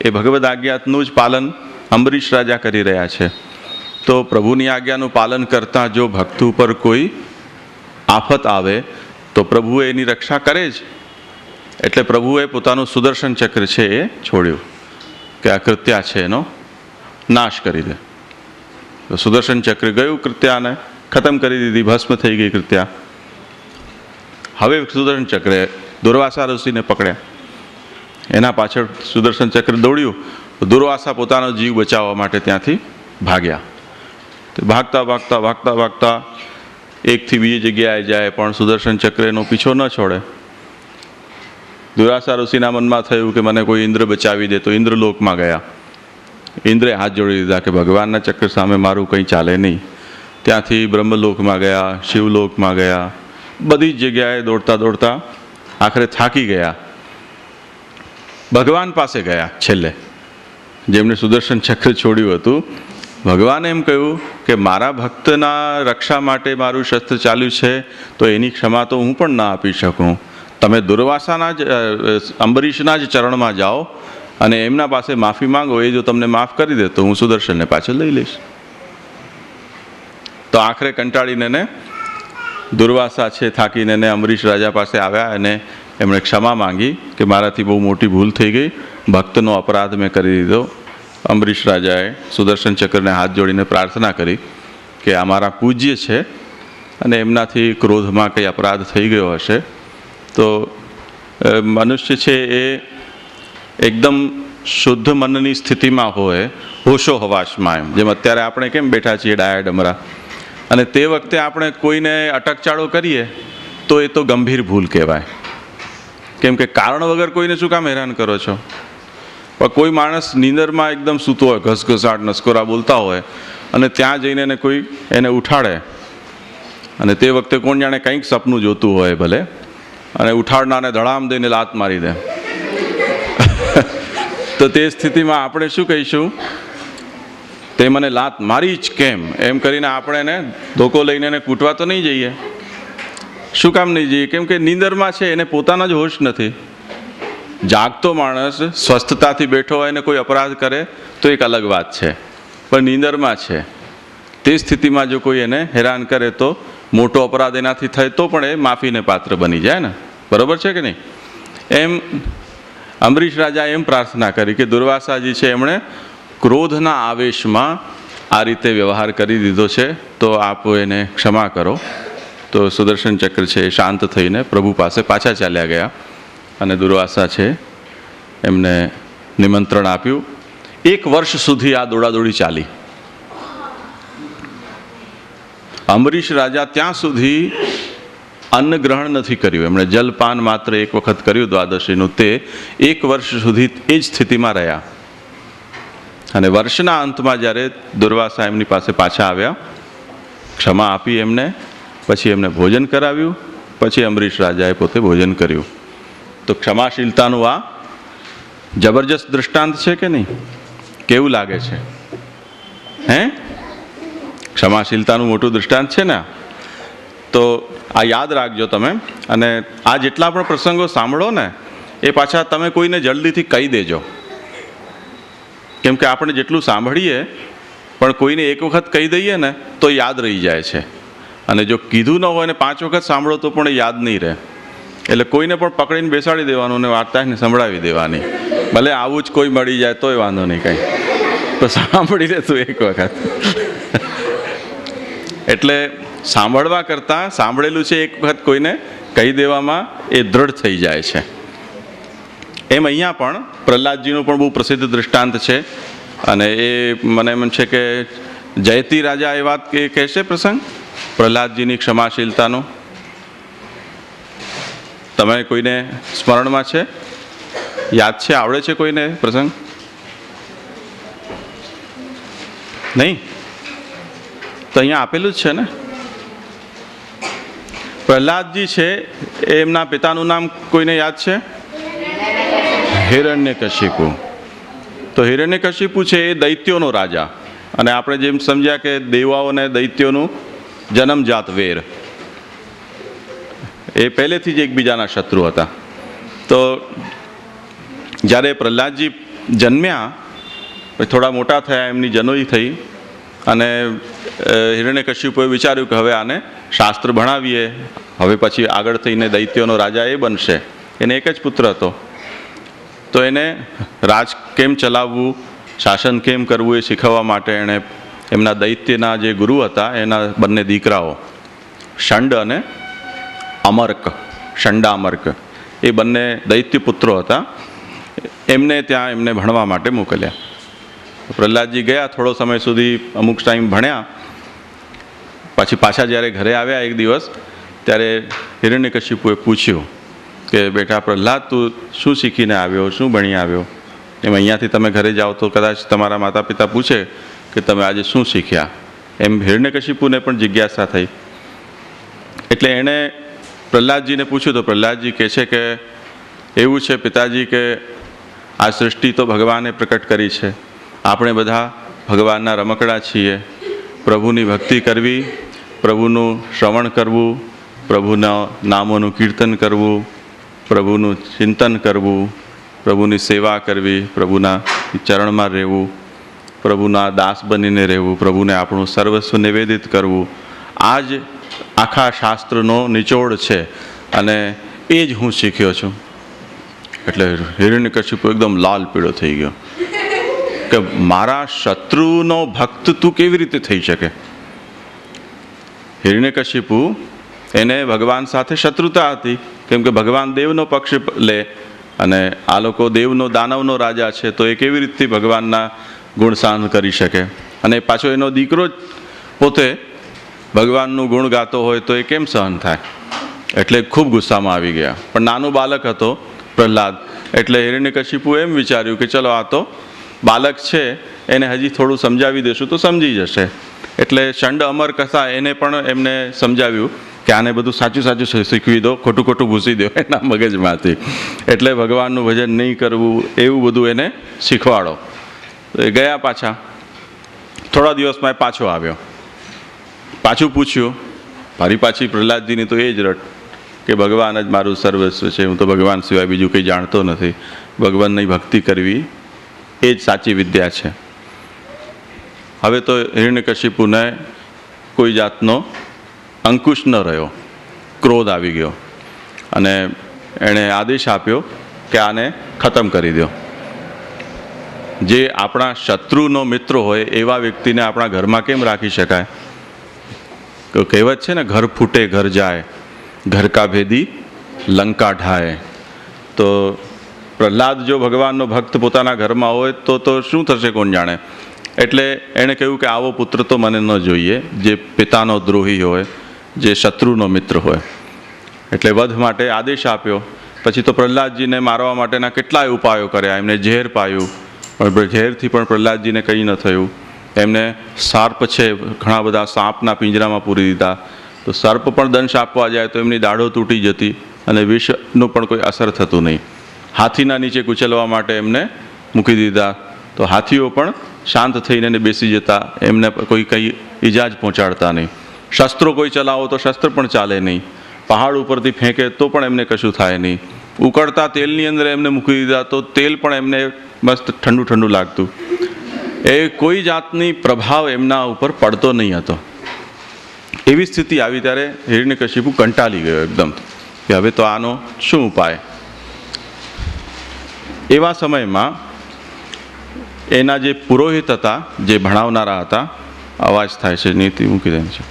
Speaker 1: એ ભગવદ આજ્ઞાનું જ પાલન અંબરીશ રાજા કરી રહ્યા છે. તો પ્રભુની આજ્ઞાનું પાલન કરતાં જો ભક્ત ઉપર કોઈ આફત આવે તો પ્રભુ એની રક્ષા કરે જ. એટલે પ્રભુએ પોતાનું સુદર્શન ચક્ર છે એ છોડ્યું કે આ કૃત્યા છે એનો નાશ કરી દે. તો સુદર્શન ચક્ર ગયું, કૃત્યાને ખતમ કરી દીધી, ભસ્મ થઈ ગઈ કૃત્યા. હવે સુદર્શન ચક્રે દુર્વાસા ઋષિને પકડ્યા. એના પાછળ સુદર્શન ચક્ર દોડ્યું. દુર્વાસા પોતાનો જીવ બચાવવા માટે ત્યાંથી ભાગ્યા. તો ભાગતા ભાગતા ભાગતા ભાગતા એકથી બીજી જગ્યાએ જાય, પણ સુદર્શન ચક્ર એનો પીછો ન છોડે. દુર્વાસા ઋષિના મનમાં થયું કે મને કોઈ ઇન્દ્ર બચાવી દે. તો ઇન્દ્રલોકમાં ગયા. ઇન્દ્રે હાથ જોડી દીધા કે ભગવાનના ચક્ર સામે મારું કંઈ ચાલે નહીં. ત્યાંથી બ્રહ્મલોકમાં ગયા, શિવલોકમાં ગયા, બધી જ જગ્યાએ દોડતા દોડતા આખરે થાકી ગયા. ભગવાન પાસે ગયા છેલ્લે, જેમણે સુદર્શન ચક્ર છોડ્યું હતું ભગવાને એમ કહ્યું કે મારા ભક્તના રક્ષા માટે મારું શસ્ત્ર ચાલ્યું છે, તો એની ક્ષમા તો હું પણ ના આપી શકું. તમે દુર્વાસાના જ અંબરીશના જ ચરણમાં જાઓ અને એમના પાસે માફી માંગો. એ જો તમને માફ કરી દે તો હું સુદર્શનને પાછળ લઈ લઈશ. તો આખરે કંટાળીને ને દુર્વાસા છે થાકીને ને અંબરીશ રાજા પાસે આવ્યા અને એમણે ક્ષમા માંગી કે મારાથી બહુ મોટી ભૂલ થઈ ગઈ, ભક્તનો અપરાધ મેં કરી દીધો. અંબરીશ રાજાએ સુદર્શન ચક્રને હાથ જોડીને પ્રાર્થના કરી કે આ મારા પૂજ્ય છે અને એમનાથી ક્રોધમાં કંઈ અપરાધ થઈ ગયો હશે. તો મનુષ્ય છે એ એકદમ શુદ્ધ મનની સ્થિતિમાં હોય, હોશો હવાશમાં, એમ જેમ અત્યારે આપણે કેમ બેઠા છીએ ડાયા ડમરા, અને તે વખતે આપણે કોઈને અટકચાળો કરીએ તો એ તો ગંભીર ભૂલ કહેવાય. કેમ કે કારણ વગર કોઈને શું કામ હેરાન કરો છો? પણ કોઈ માણસ નીંદરમાં એકદમ સૂતો હોય, ઘસઘસાટ નસકોરા બોલતા હોય, અને ત્યાં જઈને એને કોઈ એને ઉઠાડે, અને તે વખતે કોણ જાણે કંઈક સપનું જોતું હોય ભલે, અને ઉઠાડનારને ધડામ દઈને લાત મારી દે તો તે સ્થિતિમાં આપણે શું કહીશું? તે મને લાત મારી જ કેમ? એમ કરીને આપણે એને ધોકો લઈને એને કૂટવા તો નહીં જઈએ. શું કામ નહીં જઈએ? કેમ કે નીંદરમાં છે, એને પોતાના જ હોશ નથી. જાગતો માણસ સ્વસ્થતાથી બેઠો હોય ને કોઈ અપરાધ કરે તો એક અલગ વાત છે, પણ નીંદરમાં છે તે સ્થિતિમાં જો કોઈ એને હેરાન કરે તો મોટો અપરાધ એનાથી થાય તો પણ એ માફીને પાત્ર બની જાય ને. બરોબર છે કે નહીં? એમ અંબરીશ રાજા એમ પ્રાર્થના કરી કે દુર્વાસાજી છે એમણે ક્રોધના આવેશમાં આ રીતે વ્યવહાર કરી દીધો છે, તો આપ એને ક્ષમા કરો. તો સુદર્શન ચક્ર છે એ શાંત થઈને પ્રભુ પાસે પાછા ચાલ્યા ગયા અને દુર્વાસા છે એમને નિમંત્રણ આપ્યું. 1 વર્ષ સુધી આ દોડાદોડી ચાલી. અંબરીશ રાજા ત્યાં સુધી અન્ન ગ્રહણ નથી કર્યું, એમણે જલપાન માત્ર 1 વખત કર્યું દ્વાદશીનું. તે 1 વર્ષ સુધી એ જ સ્થિતિમાં રહ્યા. અને વર્ષના અંતમાં જ્યારે દુર્વાસા એમની પાસે પાછા આવ્યા, ક્ષમા આપી એમને, પછી એમને ભોજન કરાવ્યું, પછી અંબરીશ રાજાએ પોતે ભોજન કર્યું. તો ક્ષમાશીલતાનું આ જબરજસ્ત દૃષ્ટાંત છે કે નહીં? કેવું લાગે છે? હે, ક્ષમાશીલતાનું મોટું દૃષ્ટાંત છે ને. તો આ યાદ રાખજો તમે, અને આ જેટલા પણ પ્રસંગો સાંભળો ને એ પાછા તમે કોઈને જલ્દીથી કહી દેજો. કેમ કે આપણે જેટલું સાંભળીએ પણ કોઈને 1 વખત કહી દઈએ ને તો યાદ રહી જાય છે, અને જો કીધું ન હોય ને 5 વખત સાંભળો તો પણ યાદ નહીં રહે. એટલે કોઈને પણ પકડીને બેસાડી દેવાનું ને વાર્તાને સંભળાવી દેવાની. ભલે આવું જ કોઈ મળી જાય તોય વાંધો નહીં કંઈ, તો સાંભળી લે તું 1 વખત. એટલે સાંભળવા કરતાં સાંભળેલું છે 1 વખત કોઈને કહી દેવામાં એ દૃઢ થઈ જાય છે. એમ અહીંયા પણ પ્રહલાદજીનું પણ બહુ પ્રસિદ્ધ દૃષ્ટાંત છે, અને એ મને એમ છે કે જયતી રાજા એ વાત કહેશે પ્રસંગ પ્રહલાદજીની ક્ષમાશીલતાનો. તમે કોઈને સ્મરણમાં છે? યાદ છે? આવડે છે કોઈને પ્રસંગ? નહીં? તો અહીંયા આપેલું જ છે ને. પ્રહલાદજી છે એમના પિતાનું નામ કોઈને યાદ છે? હિરણ્યકશિપુ. તો હિરણ્યકશિપુ છે એ દૈત્યોનો રાજા, અને આપણે જેમ સમજ્યા કે દેવાઓ અને દૈત્યોનું જન્મજાત વેર, એ પહેલેથી જ એકબીજાના શત્રુ હતા. તો જ્યારે પ્રહલાદજી જન્મ્યા, થોડા મોટા થયા, એમની જનોઈ થઈ, અને હિરણ્યકશિપુએ વિચાર્યું કે હવે આને શાસ્ત્ર ભણાવીએ, હવે પછી આગળ થઈને દૈત્યોનો રાજા એ બનશે. એને એક જ પુત્ર હતો, તો એને રાજ કેમ ચલાવવું, શાસન કેમ કરવું એ શીખવવા માટે એણે એમના દૈત્યના જે ગુરુ હતા એના બંને દીકરાઓ શંડ અને અમર્ક, શંડામર્ક, એ બંને દૈત્ય પુત્રો હતા, એમને ત્યાં એમને ભણવા માટે મોકલ્યા. પ્રહલાદજી ગયા, થોડો સમય સુધી અમુક ટાઈમ ભણ્યા, પછી પાછા જ્યારે ઘરે આવ્યા એક દિવસ, ત્યારે હિરણ્યકશિપુએ પૂછ્યું કે બેટા પ્રહલાદ, તું શું શીખીને આવ્યો, શું ભણી આવ્યો? એમ અહીંયાથી તમે ઘરે જાઓ તો કદાચ તમારા માતા પિતા પૂછે કે તમે આજે શું શીખ્યા. એમ હિરણ્યકશિપુને પણ જિજ્ઞાસા થઈ. એટલે એણે પ્રહલાદજીને પૂછ્યું, તો પ્રહલાદજી કહે છે કે એવું છે પિતાજી કે આ સૃષ્ટિ તો ભગવાને પ્રકટ કરી છે, આપણે બધા ભગવાનના રમકડા છીએ. પ્રભુની ભક્તિ કરવી, પ્રભુનું શ્રવણ કરવું, પ્રભુના નામોનું કીર્તન કરવું, પ્રભુનું ચિંતન કરવું, પ્રભુની સેવા કરવી, પ્રભુના ચરણમાં રહેવું, પ્રભુના દાસ બનીને રહેવું, પ્રભુને આપણું સર્વસ્વ નિવેદિત કરવું, આ જ આખા શાસ્ત્રનો નિચોડ છે. અને એ જ હું શીખ્યો છું. એટલે હિરણ્યકશિપુ એકદમ લાલ પીળો થઈ ગયો કે મારા શત્રુનો ભક્ત તું કેવી રીતે થઈ શકે. હિરણ્યકશિપુ એને ભગવાન સાથે શત્રુતા હતી, કેમ કે ભગવાન દેવનો પક્ષ લે અને આ લોકો દેવનો દાનવનો રાજા છે, તો એ કેવી રીતથી ભગવાનના ગુણ સહન કરી શકે. અને પાછો એનો દીકરો જ પોતે ભગવાનનું ગુણ ગાતો હોય તો એ કેમ સહન થાય. એટલે ખૂબ ગુસ્સામાં આવી ગયા. પણ નાનું બાલક હતો પ્રહલાદ, એટલે હિરણ્યકશિપુ એમ વિચાર્યું કે ચલો આ તો બાલક છે, એને હજી થોડું સમજાવી દેશું તો સમજી જશે. એટલે ચંડ અમર કથા એને પણ એમને સમજાવ્યું કે આને બધું સાચું સાચું શીખવી દો, ખોટું ખોટું ભૂસી દો એના મગજમાંથી. એટલે ભગવાનનું ભજન નહીં કરવું એવું બધું એને શીખવાડો. એ ગયા પાછા. થોડા દિવસમાં એ પાછો આવ્યો. પાછું પૂછ્યું, ફરી પાછી પ્રહલાદજીની તો એ જ રટ કે ભગવાન જ મારું સર્વસ્વ છે, હું તો ભગવાન સિવાય બીજું કંઈ જાણતો નથી. ભગવાનની ભક્તિ કરવી એ જ સાચી વિદ્યા છે. હવે તો હિરણ્યકશિપુને કોઈ જાતનો અંકુશ ન રહ્યો, ક્રોધ આવી ગયો અને એણે આદેશ આપ્યો કે આને ખતમ કરી દો. જે આપણા શત્રુનો મિત્ર હોય એવા વ્યક્તિને આપણા ઘરમાં કેમ રાખી શકાય. કહેવત છે ને, ઘર ફૂટે ઘર જાય, ઘર કા ભેદી લંકા ઢાય. તો પ્રહલાદ જો ભગવાનનો ભક્ત પોતાના ઘરમાં હોય તો શું થશે કોણ જાણે. એટલે એણે કહ્યું કે આવો પુત્ર તો મને ન જોઈએ, જે પિતાનો દ્રોહી હોય, જે શત્રુનો મિત્ર હોય. એટલે વધ માટે આદેશ આપ્યો. પછી તો પ્રહલાદજીને મારવા માટેના કેટલાય ઉપાયો કર્યા. એમને ઝેર પાયું, પણ ઝેરથી પણ પ્રહલાદજીને કંઈ ન થયું. એમને સર્પ છે, ઘણા બધા સાપના પિંજરામાં પૂરી દીધા. તો સર્પ પણ દંશ આપવા જાય તો એમની દાઢો તૂટી જતી અને વિષનું પણ કોઈ અસર થતું નહીં. હાથીના નીચે કૂચલવા માટે એમને મૂકી દીધા તો હાથીઓ પણ શાંત થઈને બેસી જતા, એમને કોઈ કંઈ ઈજા જ પહોંચાડતા નહીં. શસ્ત્રો કોઈ ચલાવો તો શસ્ત્ર પણ ચાલે નહીં. પહાડ ઉપરથી ફેંકે તો પણ એમને કશું થાય નહીં. ઉકળતા તેલની અંદર એમને મૂકી દીધા તો તેલ પણ એમને મસ્ત ઠંડુ ઠંડુ લાગતું. એ કોઈ જાતની પ્રભાવ એમના ઉપર પડતો નહીં હતો. એવી સ્થિતિ આવી ત્યારે હિરણ્યકશિપુ કંટાળી ગયો એકદમ કે હવે તો આનો શું ઉપાય. એવા સમયમાં એના જે પુરોહિત હતા, જે ભણાવનારા હતા, અવાજ થાય છે નીતિ મૂકી દે છે,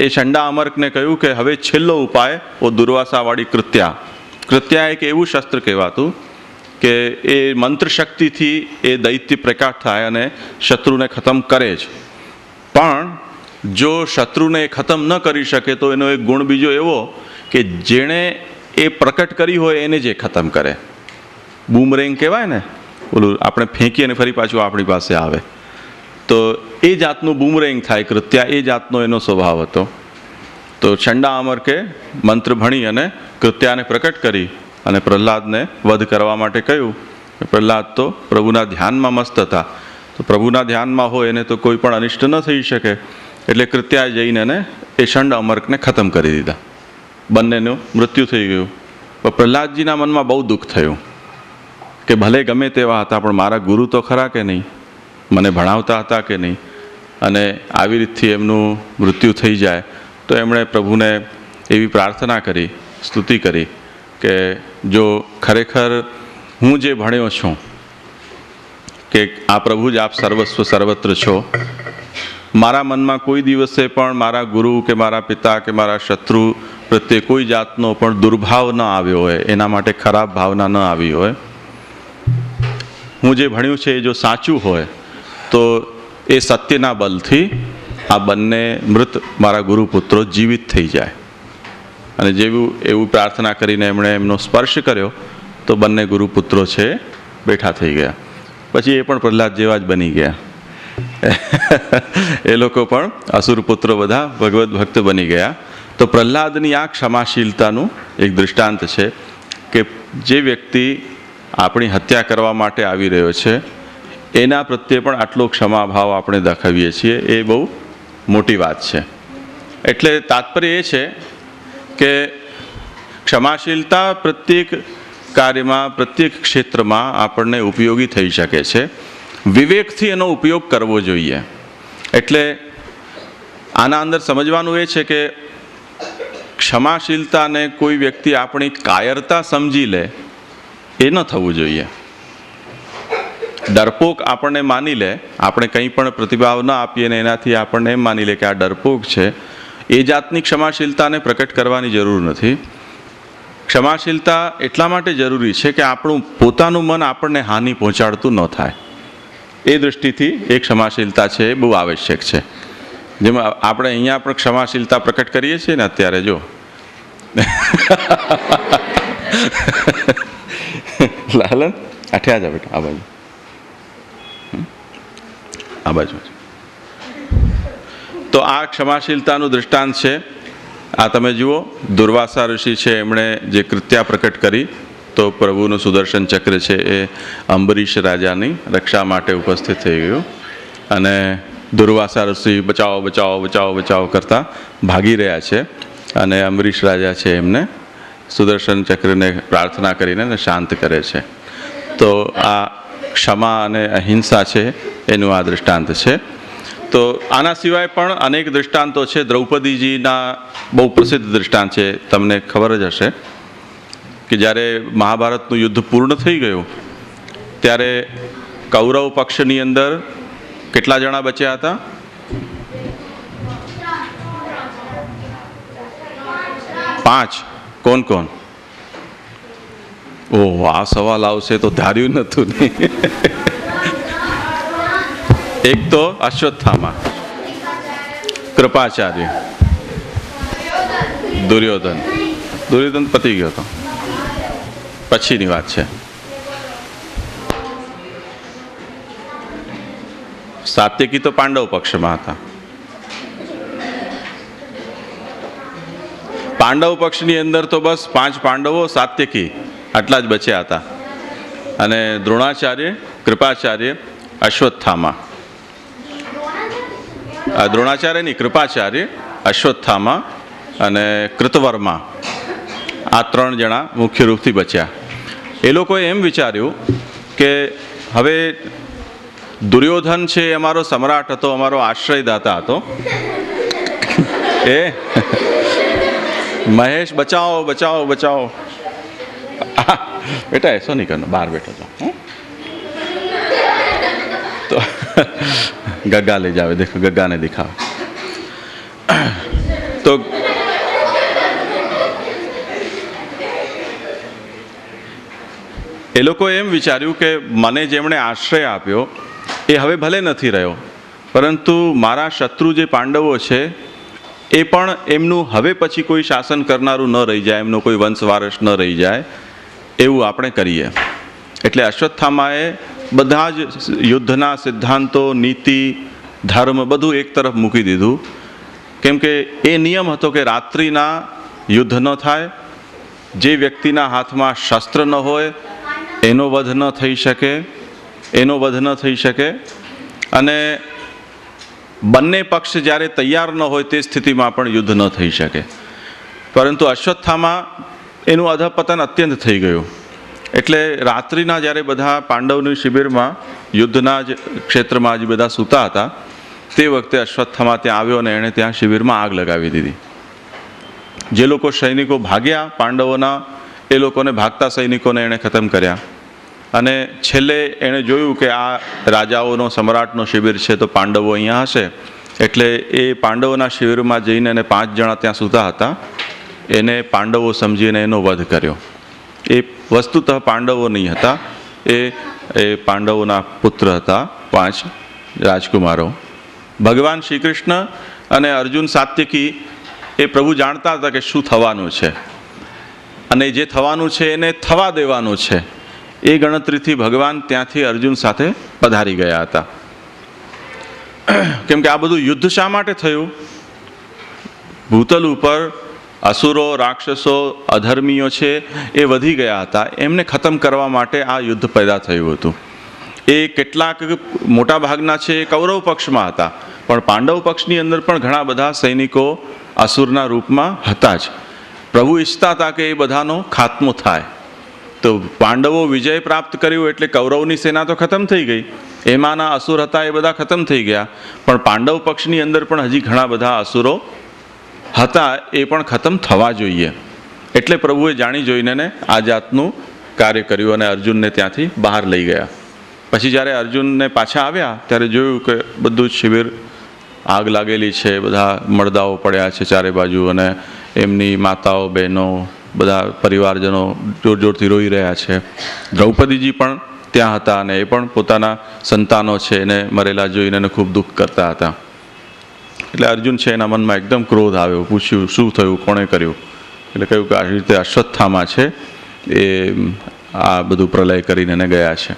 Speaker 1: એ ચંડા અમર્કને કહ્યું કે હવે છેલ્લો ઉપાય ઓ દુર્વાસાવાળી કૃત્યા. કૃત્યા એક એવું શસ્ત્ર કહેવાતું કે એ મંત્ર શક્તિથી એ દૈત્ય પ્રકાશ થાય અને શત્રુને ખતમ કરે જ. પણ જો શત્રુને ખતમ ન કરી શકે તો એનો એક ગુણ બીજો એવો કે જેણે એ પ્રકટ કરી હોય એને જે ખતમ કરે. બૂમરેંગ કહેવાય ને, ઓલું આપણે ફેંકીએ અને ફરી પાછું આપણી પાસે આવે, તો એ જાતનું બૂમરેંગ થાય કૃત્યા. એ જાતનો એનો સ્વભાવ હતો. તો ચંડા અમર્કે મંત્ર ભણી અને કૃત્યાને પ્રકટ કરી અને પ્રહલાદને વધ કરવા માટે કહ્યું. પ્રહલાદ તો પ્રભુના ધ્યાનમાં મસ્ત હતા. તો પ્રભુના ધ્યાનમાં હોય એને તો કોઈ પણ અનિષ્ટ ન થઈ શકે. એટલે કૃત્યાએ જઈને એને એ ચંડ અમર્કને ખતમ કરી દીધા. બંનેનું મૃત્યુ થઈ ગયું. પણ પ્રહલાદજીના મનમાં બહુ દુઃખ થયું કે ભલે ગમે તેવા હતા પણ મારા ગુરુ તો ખરા કે નહીં, મને ભણાવતા હતા કે નહીં, અને આવી રીતથી એમનું મૃત્યુ થઈ જાય. તો એમણે પ્રભુને એવી પ્રાર્થના કરી, સ્તુતિ કરી કે જો ખરેખર હું જે ભણ્યો છું કે આ પ્રભુ જ આપ સર્વસ્વ સર્વત્ર છો, મારા મનમાં કોઈ દિવસે પણ મારા ગુરુ કે મારા પિતા કે મારા શત્રુ પ્રત્યે કોઈ જાતનો પણ દુર્ભાવ ન આવ્યો હોય, એના માટે ખરાબ ભાવના ન આવી હોય. હું જે ભણ્યું છે એ જો સાચું હોય તો એ સત્યના બલથી આ બંને મૃત મારા ગુરુપુત્રો જીવિત થઈ જાય. અને એવું પ્રાર્થના કરીને એમણે એમનો સ્પર્શ કર્યો તો બંને ગુરુપુત્રો છે બેઠા થઈ ગયા. પછી એ પણ પ્રહલાદ જેવા જ બની ગયા. એ લોકો પણ અસુરપુત્રો બધા ભગવદ્ ભક્ત બની ગયા. તો પ્રહલાદની આ ક્ષમાશીલતાનું એક દૃષ્ટાંત છે કે જે વ્યક્તિ આપણી હત્યા કરવા માટે આવી રહ્યો છે એના પ્રત્યે પણ આટલો ક્ષમાભાવ આપણે દાખવીએ છીએ, એ બહુ મોટી વાત છે. એટલે તાત્પર્ય એ છે કે ક્ષમાશીલતા પ્રત્યેક કાર્યમાં, પ્રત્યેક ક્ષેત્રમાં આપણને ઉપયોગી થઈ શકે છે. વિવેકથી એનો ઉપયોગ કરવો જોઈએ. એટલે આના અંદર સમજવાનું એ છે કે ક્ષમાશીલતાને કોઈ વ્યક્તિ આપણી કાયરતા સમજી લે એ ન થવું જોઈએ. ડરપોક આપણને માની લે, આપણે કંઈ પણ પ્રતિભાવ ન આપીએ ને એનાથી આપણને એમ માની લે કે આ ડરપોક છે, એ જાતની ક્ષમાશીલતાને પ્રકટ કરવાની જરૂર નથી. ક્ષમાશીલતા એટલા માટે જરૂરી છે કે આપણું પોતાનું મન આપણને હાનિ પહોંચાડતું ન થાય. એ દૃષ્ટિથી એ ક્ષમાશીલતા છે એ બહુ આવશ્યક છે. જેમાં આપણે અહીંયા પણ ક્ષમાશીલતા પ્રકટ કરીએ છીએ ને અત્યારે, જો લાલન આઠે આ જા બેટા, આ બાજુ, આ બાજુ. તો આ ક્ષમાશીલતાનું દૃષ્ટાંત છે. આ તમે જુઓ, દુર્વાસા ઋષિ છે, એમણે જે કૃત્યા પ્રકટ કરી, તો પ્રભુનું સુદર્શન ચક્ર છે એ અંબરીશ રાજાની રક્ષા માટે ઉપસ્થિત થઈ ગયું, અને દુર્વાસા ઋષિ બચાવો બચાવો બચાવો બચાવો કરતા ભાગી રહ્યા છે, અને અંબરીશ રાજા છે એમને સુદર્શન ચક્રને પ્રાર્થના કરીને શાંત કરે છે. તો આ ક્ષમા અને અહિંસા છે એનું આ દૃષ્ટાંત છે. તો આના સિવાય પણ અનેક દૃષ્ટાંતો છે. દ્રૌપદીજીના બહુ પ્રસિદ્ધ દૃષ્ટાંત છે. તમને ખબર જ હશે કે જ્યારે મહાભારતનું યુદ્ધ પૂર્ણ થઈ ગયું ત્યારે કૌરવ પક્ષની અંદર કેટલા જણા બચ્યા હતા? 5. કોણ કોણ? ઓહ, આ સવાલ આવશે તો ધાર્યું નહોતું. એક તો અશ્વત્થામા, કૃપાચાર્ય, દુર્યોધન. દુર્યોધન પતી ગયો હતો, પછીની વાત છે. સાત્યકી તો પાંડવ પક્ષમાં હતા. પાંડવ પક્ષની અંદર તો બસ 5 પાંડવો, સાત્યકી, આટલા જ બચ્યા હતા. અને દ્રોણાચાર્ય, કૃપાચાર્ય, અશ્વત્થામા. દ્રોણાચાર્ય નહીં, કૃપાચાર્ય, અશ્વત્થામા અને કૃતવર્મા, આ 3 જણા મુખ્ય રૂપથી બચ્યા. એ લોકોએ એમ વિચાર્યું કે હવે દુર્યોધન છે એ અમારો સમ્રાટ હતો, અમારો આશ્રયદાતા હતો. એ મહેશ બચાવો બચાવો બચાવો. બેટા એસો નહીં કરનો, બહાર બેઠો છો. તો ગગ્ગા લઈ જાવે, દેખો ગગ્ગાને દિખાવે. તો એ લોકોએ એમ વિચાર્યું કે મને જેમણે આશ્રય આપ્યો એ હવે ભલે નથી રહ્યો, પરંતુ મારા શત્રુ જે પાંડવો છે એ પણ એમનું હવે પછી કોઈ શાસન કરનારું ન રહી જાય, એમનો કોઈ વંશવારસ ન રહી જાય, એવું આપણે કરીએ. એટલે અશ્વત્થામાએ બધા જ યુદ્ધના સિદ્ધાંતો, નીતિ, ધર્મ બધું એક તરફ મૂકી દીધું. કેમ કે એ નિયમ હતો કે રાત્રિના યુદ્ધ ન થાય, જે વ્યક્તિના હાથમાં શસ્ત્ર ન હોય એનો વધ ન થઈ શકે, અને બંને પક્ષ જ્યારે તૈયાર ન હોય તે સ્થિતિમાં પણ યુદ્ધ ન થઈ શકે. પરંતુ અશ્વત્થામા એનું અધપતન અત્યંત થઈ ગયું. એટલે રાત્રિના જ્યારે બધા પાંડવની શિબિરમાં, યુદ્ધના જ ક્ષેત્રમાં જ બધા સૂતા હતા, તે વખતે અશ્વત્થામા ત્યાં આવ્યો અને એણે ત્યાં શિબિરમાં આગ લગાવી દીધી. જે લોકો સૈનિકો ભાગ્યા પાંડવોના, એ લોકોને, ભાગતા સૈનિકોને એણે ખતમ કર્યા. અને છેલ્લે એણે જોયું કે આ રાજાઓનો, સમ્રાટનો શિબિર છે, તો પાંડવો અહીંયા હશે. એટલે એ પાંડવોના શિબિરમાં જઈને અને 5 જણા ત્યાં સૂતા હતા એને પાંડવો સમજીને એનો વધ કર્યો. એ વસ્તુતઃ પાંડવો નહીં હતા, એ પાંડવોના પુત્ર હતા, 5 રાજકુમારો. ભગવાન શ્રી કૃષ્ણ અને અર્જુન સાત્યકી એ પ્રભુ જાણતા હતા કે શું થવાનું છે, અને જે થવાનું છે એને થવા દેવાનું છે. એ ગણતરીથી ભગવાન ત્યાંથી અર્જુન સાથે પધારી ગયા હતા. કેમ કે આ બધું યુદ્ધ શા માટે થયું? ભૂતલ ઉપર અસુરો, રાક્ષસો, અધર્મીઓ છે એ વધી ગયા હતા, એમને ખતમ કરવા માટે આ યુદ્ધ પેદા થયું હતું. એ કેટલાક મોટા ભાગના છે એ કૌરવ પક્ષમાં હતા, પણ પાંડવ પક્ષની અંદર પણ ઘણા બધા સૈનિકો અસુરના રૂપમાં હતા જ. પ્રભુ ઈચ્છતા હતા કે એ બધાનો ખાત્મો થાય. તો પાંડવો વિજય પ્રાપ્ત કર્યું એટલે કૌરવની સેના તો ખતમ થઈ ગઈ, એમાંના અસુર હતા એ બધા ખતમ થઈ ગયા, પણ પાંડવ પક્ષની અંદર પણ હજી ઘણા બધા અસુરો હતા, એ પણ ખતમ થવા જોઈએ. એટલે પ્રભુએ જાણી જોઈને ને આ જાતનું કાર્ય કર્યું અને અર્જુનને ત્યાંથી બહાર લઈ ગયા. પછી જ્યારે અર્જુનને પાછા આવ્યા ત્યારે જોયું કે બધું જ શિબિર આગ લાગેલી છે, બધા મળદાઓ પડ્યા છે ચારે બાજુ, અને એમની માતાઓ બહેનો બધા પરિવારજનો જોર જોરથી રોઈ રહ્યા છે. દ્રૌપદીજી પણ ત્યાં હતા અને એ પણ પોતાના સંતાનો છે એને મરેલા જોઈને એને ખૂબ દુઃખ કરતા હતા. એટલે અર્જુન છે એના મનમાં એકદમ ક્રોધ આવ્યો, પૂછ્યું શું થયું, કોણે કર્યું? એટલે કહ્યું કે આવી રીતે અશ્વત્થામા છે એ આ બધું પ્રલય કરીને એને ગયા છે.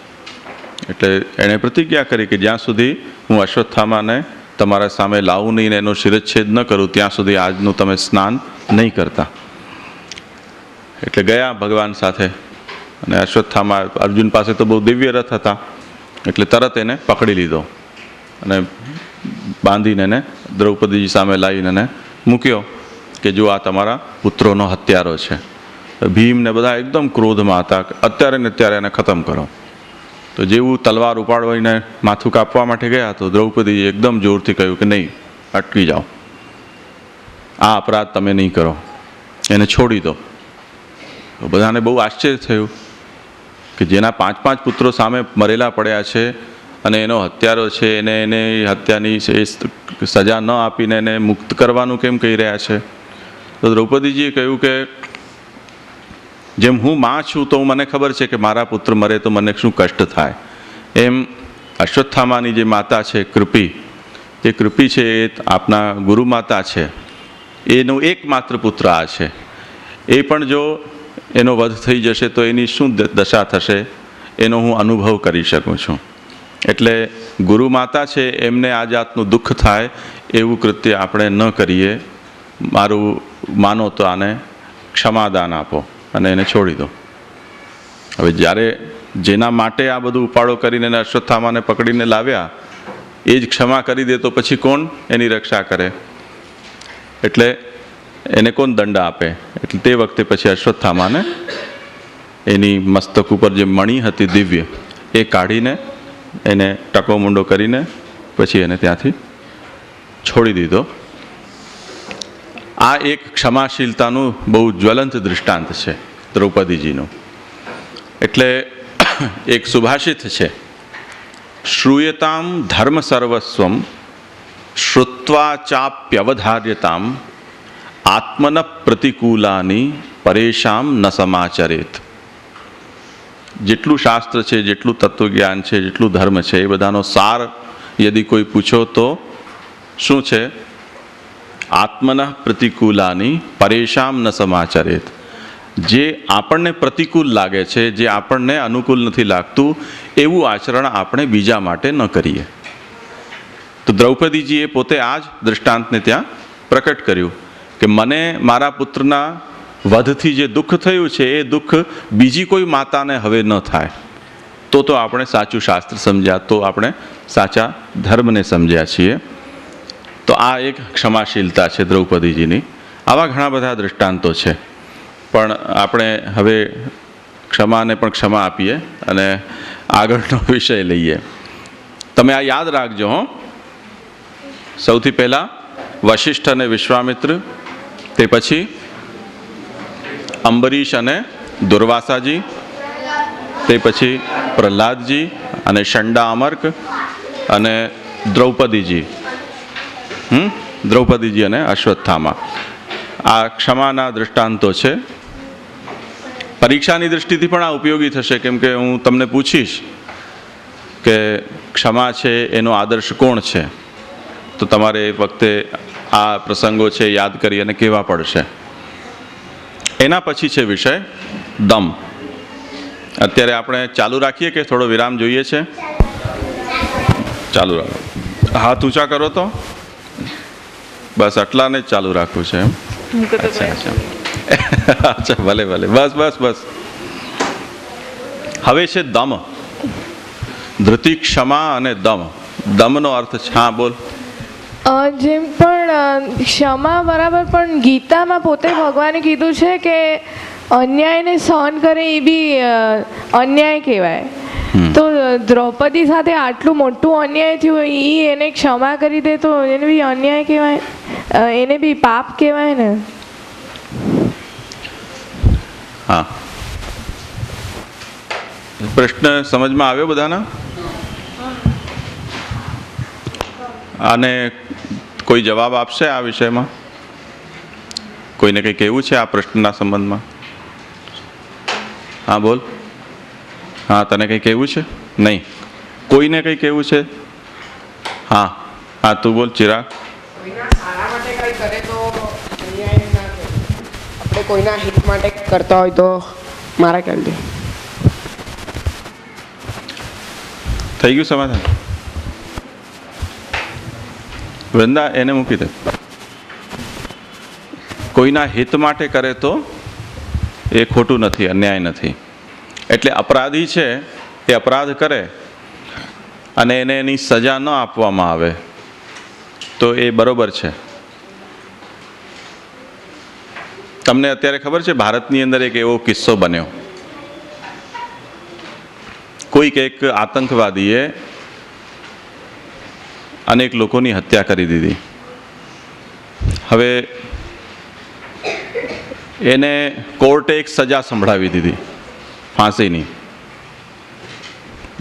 Speaker 1: એટલે એણે પ્રતિજ્ઞા કરી કે જ્યાં સુધી હું અશ્વત્થામાને તમારા સામે લાવું નહીં ને એનો શિરચ્છેદ ન કરું ત્યાં સુધી આજનું તમે સ્નાન નહીં કરતા. એટલે ગયા ભગવાન સાથે, અને અશ્વત્થામા અર્જુન પાસે તો બહુ દિવ્ય રથ હતા એટલે તરત એને પકડી લીધો અને બાંધીને એને દ્રૌપદીજી સામે લાવીને એને મૂક્યો કે જો આ તમારા પુત્રોનો હત્યારો છે. ભીમને બધા એકદમ ક્રોધમાં હતા, અત્યારે ને અત્યારે એને ખતમ કરો. તો જેવું તલવાર ઉપાડવાને માથું કાપવા માટે ગયા તો દ્રૌપદીએ એકદમ જોરથી કહ્યું કે નહીં, અટકી જાઓ, આ અપરાધ તમે નહીં કરો, એને છોડી દો. તો બધાને બહુ આશ્ચર્ય થયું કે જેના 5 પુત્રો સામે મરેલા પડ્યા છે અને એનો હત્યારો છે, એને હત્યાની સજા ન આપીને એને મુક્ત કરવાનું કેમ કહી રહ્યા છે? તો દ્રૌપદીજીએ કહ્યું કે જેમ હું માં છું તો મને ખબર છે કે મારા પુત્ર મરે તો મને શું કષ્ટ થાય, એમ અશ્વત્થામાની જે માતા છે કૃપી, એ કૃપી છે એ આપના ગુરુ માતા છે, એનો એકમાત્ર પુત્ર આ છે. એ પણ જો એનો વધ થઈ જશે તો એની શું દશા થશે એનો હું અનુભવ કરી શકું છું. એટલે ગુરુ માતા છે એમને આ જાતનું દુઃખ થાય એવું કૃત્ય આપણે ન કરીએ. મારું માનો તો આને ક્ષમાદાન આપો અને એને છોડી દો. હવે જ્યારે જેના માટે આ બધું ઉપાડો કરીને એને અશ્વત્થામાને પકડીને લાવ્યા એ જ ક્ષમા કરી દે તો પછી કોણ એની રક્ષા કરે? એટલે એને કોણ દંડ આપે? એટલે તે વખતે પછી અશ્વત્થામાને એની મસ્તક ઉપર જે મણી હતી દિવ્ય એ કાઢીને એને ટકો મૂંડો કરીને પછી એને ત્યાંથી છોડી દીધો. આ એક ક્ષમાશીલતાનું બહુ જ્વલંત દૃષ્ટાંત છે દ્રૌપદીજીનું. એટલે એક સુભાષિત છે, શ્રૂયતામ ધર્મ સર્વસ્વમ શ્રુત્વા ચાપ્યવધાર્યતામ આત્મન પ્રતિકૂલાની પરેશામ ન સમાચરેત. જેટલું શાસ્ત્ર છે, જેટલું તત્વજ્ઞાન છે, જેટલું ધર્મ છે એ બધાનો સાર યદિ કોઈ પૂછો તો શું છે? આત્મન પ્રતિકૂલાની પરેશામ ન સમાચરેત. જે આપણને પ્રતિકૂળ લાગે છે, જે આપણને અનુકૂળ નથી લાગતું એવું આચરણ આપણે બીજા માટે ન કરીએ. તો દ્રૌપદીજીએ પોતે આ જ દૃષ્ટાંતને ત્યાં પ્રકટ કર્યું કે મને મારા પુત્રના વધથી જે દુઃખ થયું છે એ દુઃખ બીજી કોઈ માતાને હવે ન થાય. તો આપણે સાચું શાસ્ત્ર સમજ્યા, તો આપણે સાચા ધર્મને સમજ્યા છીએ. તો આ એક ક્ષમાશીલતા છે દ્રૌપદીજીની. આવા ઘણા બધા દૃષ્ટાંતો છે, પણ આપણે હવે ક્ષમાને પણ ક્ષમા આપીએ અને આગળનો વિષય લઈએ. તમે આ યાદ રાખજો હો. સૌથી પહેલાં વશિષ્ઠ અને વિશ્વામિત્ર, તે પછી અંબરીશ અને દુર્વાસાજી, તે પછી પ્રહલાદજી અને શંડા અમર્ક અને દ્રૌપદીજી અને અશ્વત્થામા. આ ક્ષમાના દૃષ્ટાંતો છે. પરીક્ષાની દૃષ્ટિથી પણ આ ઉપયોગી થશે, કેમ કે હું તમને પૂછીશ કે ક્ષમા છે એનો આદર્શ કોણ છે, તો તમારે એ વખતે આ પ્રસંગો છે યાદ કરી અને કહેવા પડશે. એના પછી છે વિષય દમ. અત્યારે આપણે ચાલુ રાખીએ કે થોડો વિરામ જોઈએ છે? ચાલુ રાખો. હાથ ઊંચા કરો તો બસ આટલાને જ ચાલુ રાખવું છે એમ? અચ્છા, ભલે, બસ. હવે છે દમ. ધૃતિ, ક્ષમા અને દમ. દમનો અર્થ છે, હા બોલ.
Speaker 3: જેમ પણ ક્ષમા બરાબર, પણ ગીતામાં પોતે ભગવાને કીધું છે કે અન્યાયને સહન કરે એ બી અન્યાય કહેવાય. તો દ્રૌપદી સાથે આટલું મોટું અન્યાય થયું, એ એને ક્ષમા કરી દે તો એને બી અન્યાય કહેવાય, એને બી પાપ કહેવાય ને.
Speaker 1: હા, પ્રશ્ન સમજમાં આવ્યો બધાના? અને કોઈ જવાબ આપશે આ વિષયમાં? કોઈને કંઈ કહેવું છે આ પ્રશ્નના સંબંધમાં? હા બોલ. હા, તને કંઈ કહેવું છે? નહીં. કોઈને કંઈ કહેવું છે? હા હા, તું બોલ ચિરાગ.
Speaker 4: કોઈના સારા માટે કંઈ કરે તો અન્યાય ના કહેવાય. આપણે કોઈના હિત માટે કરતા હોય તો મારા ખ્યાલથી.
Speaker 1: થઈ ગયું સમાધાન? વૃંદા, એને મૂકી દે. કોઈના હિત માટે કરે તો એ ખોટું નથી, અન્યાય નથી. એટલે અપરાધી છે એ અપરાધ કરે અને એને એની સજા ન આપવામાં આવે તો એ બરોબર છે. તમને અત્યારે ખબર છે ભારતની અંદર એક એવો કિસ્સો બન્યો. કોઈક એક આતંકવાદીએ અનેક લોકોની હત્યા કરી દીધી. હવે એને કોર્ટે એક સજા સંભળાવી દીધી, ફાંસીની.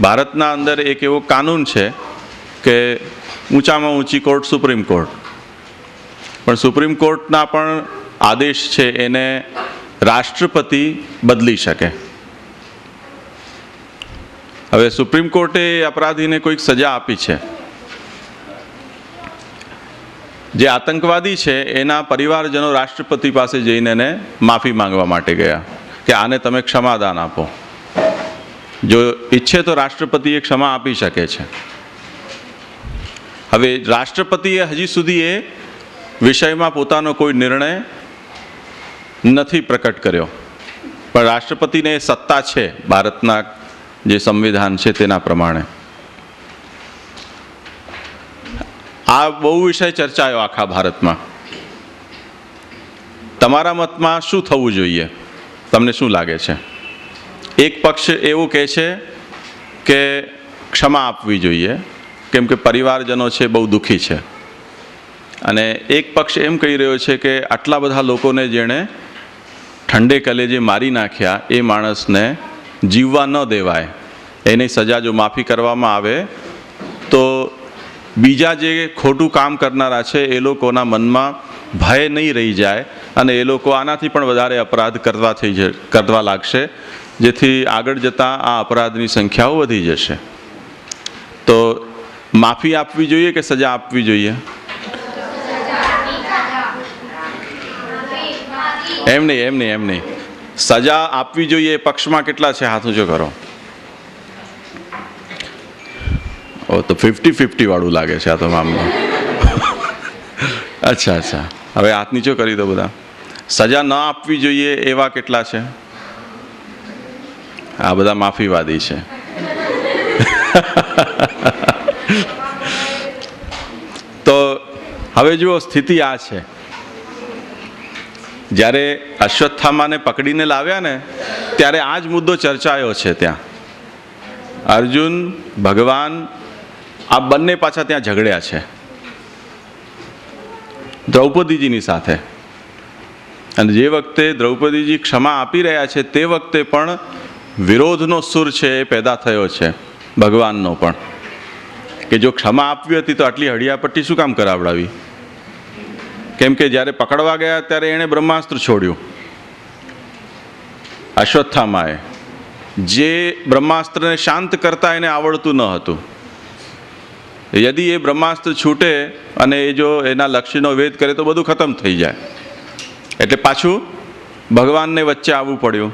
Speaker 1: ભારતના અંદર એક એવો કાનૂન છે કે ઊંચામાં ઊંચી કોર્ટ સુપ્રીમ કોર્ટ, પણ સુપ્રીમ કોર્ટના પણ આદેશ છે એને રાષ્ટ્રપતિ બદલી શકે. હવે સુપ્રીમ કોર્ટે અપરાધીને કોઈક સજા આપી છે. જે આતંકવાદી છે એના પરિવારજનો રાષ્ટ્રપતિ પાસે જઈને એને માફી માંગવા માટે ગયા કે આને તમે ક્ષમાદાન આપો. જો ઈચ્છે તો રાષ્ટ્રપતિએ ક્ષમા આપી શકે છે. હવે રાષ્ટ્રપતિએ હજી સુધી એ વિષયમાં પોતાનો કોઈ નિર્ણય નથી પ્રકટ કર્યો, પણ રાષ્ટ્રપતિને એ સત્તા છે ભારતના જે સંવિધાન છે તેના પ્રમાણે. આ બહુ વિષય ચર્ચાયો આખા ભારતમાં. તમારા મતમાં શું થવું જોઈએ? તમને શું લાગે છે? એક પક્ષ એવું કહે છે કે ક્ષમા આપવી જોઈએ કેમ કે પરિવારજનો છે બહુ દુઃખી છે, અને એક પક્ષ એમ કહી રહ્યો છે કે આટલા બધા લોકોને જેણે ઠંડે કલેજે મારી નાખ્યા એ માણસને જીવવા ન દેવાય, એની સજા જો માફી કરવામાં આવે તો બીજા જે ખોટું કામ કરનારા છે એ લોકોના મનમાં ભય નહીં રહી જાય અને એ લોકો આનાથી પણ વધારે અપરાધ કરવા લાગશે, જેથી આગળ જતાં આ અપરાધની સંખ્યાઓ વધી જશે. તો માફી આપવી જોઈએ કે સજા આપવી જોઈએ? એમ નહીં. સજા આપવી જોઈએ એ પક્ષમાં કેટલા છે? હાથ ઊંચો કરો. ઓ, તો 50-50 વાળું લાગે છે આ તો મામલો. અચ્છા, હવે હાથ નીચો કરી દો બધા. સજા ન આપવી જોઈએ એવા કેટલા છે? આ બધા માફીવાદી છે. તો હવે જુઓ, સ્થિતિ આ છે. જ્યારે અશ્વત્થામાને પકડીને લાવ્યા ને ત્યારે આ જ મુદ્દો ચર્ચાયો છે. ત્યાં અર્જુન, ભગવાન આ બંને પાછા ત્યાં ઝઘડ્યા છે દ્રૌપદીજીની સાથે. અને જે વખતે દ્રૌપદીજી ક્ષમા આપી રહ્યા છે તે વખતે પણ વિરોધનો સૂર છે એ પેદા થયો છે ભગવાનનો પણ, કે જો ક્ષમા આપવી હતી તો આટલી હડિયાપટ્ટી શું કામ કરાવડાવી? કેમ કે જ્યારે પકડવા ગયા ત્યારે એણે બ્રહ્માસ્ત્ર છોડ્યું. અશ્વત્થામાએ જે બ્રહ્માસ્ત્રને શાંત કરતા એને આવડતું ન હતું. યદિ એ બ્રહ્માસ્ત્ર છૂટે અને એ જો એના લક્ષ્યનો વેદ કરે તો બધું ખતમ થઈ જાય. એટલે પાછું ભગવાનને વચ્ચે આવવું પડ્યું.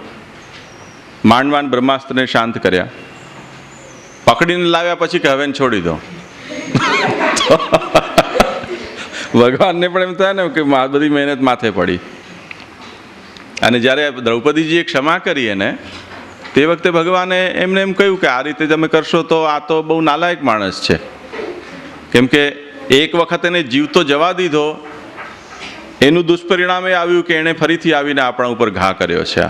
Speaker 1: માંડ બ્રહ્માસ્ત્રને શાંત કર્યા. પકડીને લાવ્યા પછી કે હવે છોડી દો. ભગવાનને પણ એમ થાય ને કે બધી મહેનત માથે પડી. અને જ્યારે દ્રૌપદીજીએ ક્ષમા કરી એને તે વખતે ભગવાને એમને એમ કહ્યું કે આ રીતે તમે કરશો તો આ તો બહુ નાલાયક માણસ છે, કેમ કે એક વખત એને જીવતો જવા દીધો, એનું દુષ્પરિણામ એ આવ્યું કે એણે ફરીથી આવીને આપણા ઉપર ઘા કર્યો છે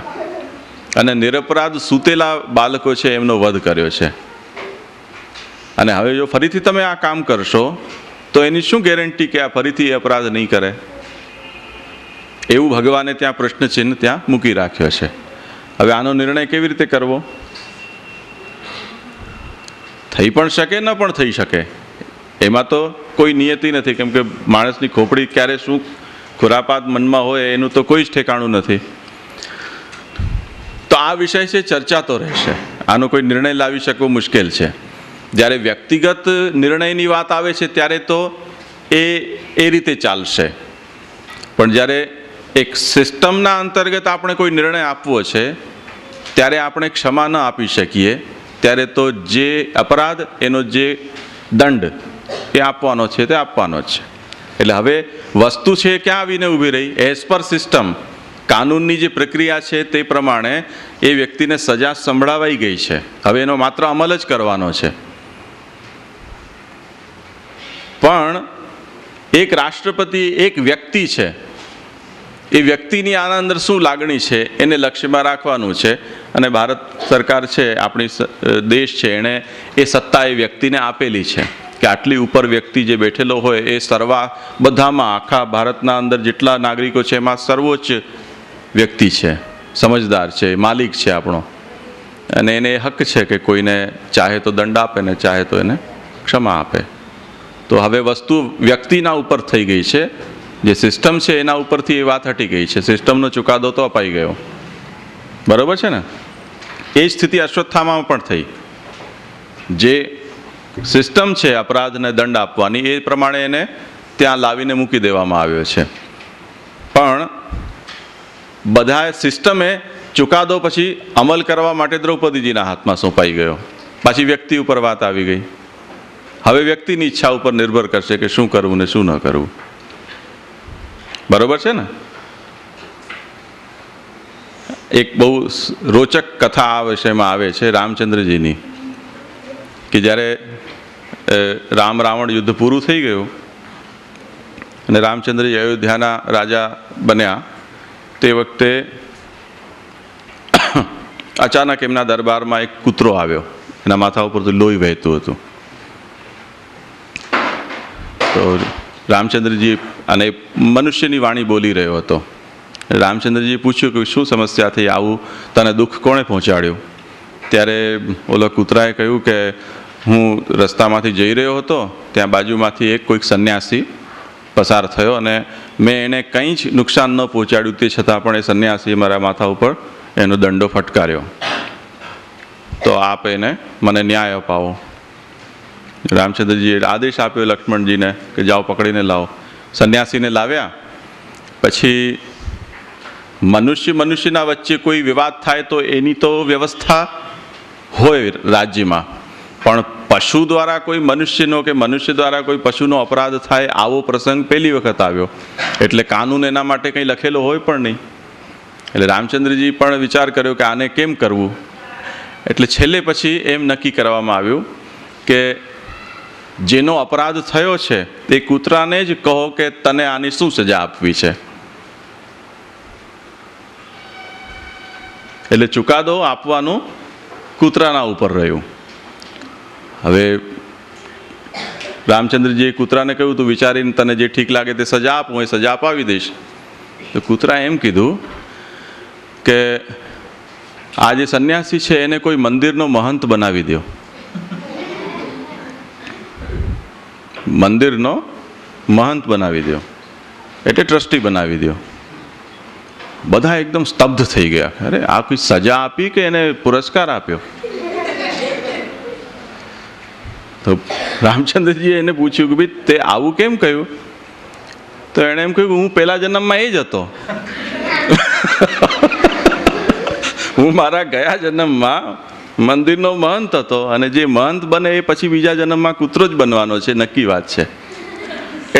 Speaker 1: અને નિરપરાધ સૂતેલા બાળકો છે એમનો વધ કર્યો છે. અને હવે જો ફરીથી તમે આ કામ કરશો તો એની શું ગેરંટી કે આ ફરીથી એ અપરાધ નહીં કરે? એવું ભગવાને ત્યાં પ્રશ્ન ચિહ્ન ત્યાં મૂકી રાખ્યો છે. હવે આનો નિર્ણય કેવી રીતે કરવો? થઈ પણ શકે, ન પણ થઈ શકે, એમાં તો કોઈ નિયતિ નથી, કેમ કે માણસની ખોપડી ક્યારે શું ખુરાપાત મનમાં હોય એનું તો કોઈ જ ઠેકાણું નથી. તો આ વિષય છે, ચર્ચા તો રહેશે, આનો કોઈ નિર્ણય લાવી શકવો મુશ્કેલ છે. જ્યારે વ્યક્તિગત નિર્ણયની વાત આવે છે ત્યારે તો એ રીતે ચાલશે, પણ જ્યારે એક સિસ્ટમના અંતર્ગત આપણે કોઈ નિર્ણય આપવો છે ત્યારે આપણે ક્ષમા ન આપી શકીએ, ત્યારે તો જે અપરાધ એનો જે દંડ એ આપવાનો છે તે આપવાનો જ છે. એટલે હવે વસ્તુ છે ક્યાં આવીને ઊભી રહી? એઝ પર સિસ્ટમ, કાનૂનની જે પ્રક્રિયા છે તે પ્રમાણે એ વ્યક્તિને સજા સંભળાવાઈ ગઈ છે, હવે એનો માત્ર અમલ જ કરવાનો છે. પણ એક રાષ્ટ્રપતિ એક વ્યક્તિ છે, એ વ્યક્તિની આના અંદર શું લાગણી છે એને લક્ષ્યમાં રાખવાનું છે. અને ભારત સરકાર છે, આપણી દેશ છે, એણે એ સત્તા એ વ્યક્તિને આપેલી છે કે આટલી ઉપર વ્યક્તિ જે બેઠેલો હોય એ બધામાં આખા ભારતના અંદર જેટલા નાગરિકો છે એમાં સર્વોચ્ચ વ્યક્તિ છે, સમજદાર છે, માલિક છે આપણો, અને એને હક છે કે કોઈને ચાહે તો દંડ આપે ને ચાહે તો એને ક્ષમા આપે. તો હવે વસ્તુ વ્યક્તિના ઉપર થઈ ગઈ છે, જે સિસ્ટમ છે એના ઉપરથી એ વાત હટી ગઈ છે, સિસ્ટમનો ચુકાદો તો અપાઈ ગયો. બરાબર છે ને? એ જ સ્થિતિ અશ્વત્થામામાં પણ થઈ. જે સિસ્ટમ છે અપરાધને દંડ આપવાની એ પ્રમાણે એને ત્યાં લાવીને મૂકી દેવામાં આવ્યો છે, પણ બધા સિસ્ટમે ચુકાદો પછી અમલ કરવા માટે દ્રૌપદીજીના હાથમાં સોંપાઈ ગયો. પાછી વ્યક્તિ ઉપર વાત આવી ગઈ. હવે વ્યક્તિની ઈચ્છા ઉપર નિર્ભર કરશે કે શું કરવું ને શું ન કરવું. બરોબર છે ને? એક બહુ રોચક કથા આ વિષયમાં આવે છે રામચંદ્રજીની, કે જ્યારે રામ રાવણ યુદ્ધ પૂરું થઈ ગયું અને રામચંદ્રજી અયોધ્યાના રાજા બન્યા, તે વખતે અચાનક એમના દરબારમાં એક કૂતરો આવ્યો, એના માથા ઉપર તો લોહી વહેતું હતું. તો રામચંદ્રજી, અને મનુષ્યની વાણી બોલી રહ્યો હતો, રામચંદ્રજીએ પૂછ્યું કે શું સમસ્યા થઈ, આવું તને દુઃખ કોણે પહોંચાડ્યું? ત્યારે ઓલા કૂતરાએ કહ્યું કે હું રસ્તામાંથી જઈ રહ્યો હતો, ત્યાં બાજુમાંથી એક કોઈક સંન્યાસી પસાર થયો અને મેં એને કંઈ જ નુકસાન ન પહોંચાડ્યું, તે છતાં પણ એ સંન્યાસીએ મારા માથા ઉપર એનો દંડો ફટકાર્યો, તો આપ એને મને ન્યાય અપાવો. રામચંદ્રજીએ આદેશ આપ્યો લક્ષ્મણજીને કે જાઓ પકડીને લાવો. સંન્યાસીને લાવ્યા. પછી મનુષ્યના વચ્ચે કોઈ વિવાદ થાય તો એની તો વ્યવસ્થા હોય રાજ્યમાં, પણ પશુ દ્વારા કોઈ મનુષ્યનો કે મનુષ્ય દ્વારા કોઈ પશુનો અપરાધ થાય આવો પ્રસંગ પહેલી વખત આવ્યો, એટલે કાનૂન એના માટે કંઈ લખેલો હોય પણ નહીં. એટલે રામચંદ્રજી પણ વિચાર કર્યો કે આને કેમ કરવું. એટલે છેલ્લે પછી એમ નક્કી કરવામાં આવ્યું કે જેનો અપરાધ થયો છે તે કૂતરાને જ કહો કે તને આની શું સજા આપવી છે. એટલે ચુકાદો આપવાનું કૂતરાના ઉપર રહ્યું. હવે રામચંદ્રજીએ કૂતરાને કહ્યું તું વિચારીને તને જે ઠીક લાગે તે સજા આપ, હું એ સજા અપાવી દઈશ. તો કૂતરાએ એમ કીધું કે આ જે સંન્યાસી છે એને કોઈ મંદિરનો મહંત બનાવી દો, મંદિરનો મહંત બનાવી દો, એટલે ટ્રસ્ટી બનાવી દો. બધા એકદમ સ્તબ્ધ થઈ ગયા. અરે આ કોઈ સજા આપી કે એને પુરસ્કાર આપ્યો? તો રામચંદ્રજીએ એને પૂછ્યું કે ભાઈ તે આવું કેમ કહ્યું? તો એણે એમ કહ્યું હું પહેલા જન્મમાં એ જ હતો. હું મારા ગયા જન્મમાં મંદિરનો મહંત હતો, અને જે મહંત બને એ પછી બીજા જન્મમાં કૂતરો જ બનવાનો છે, નક્કી વાત છે.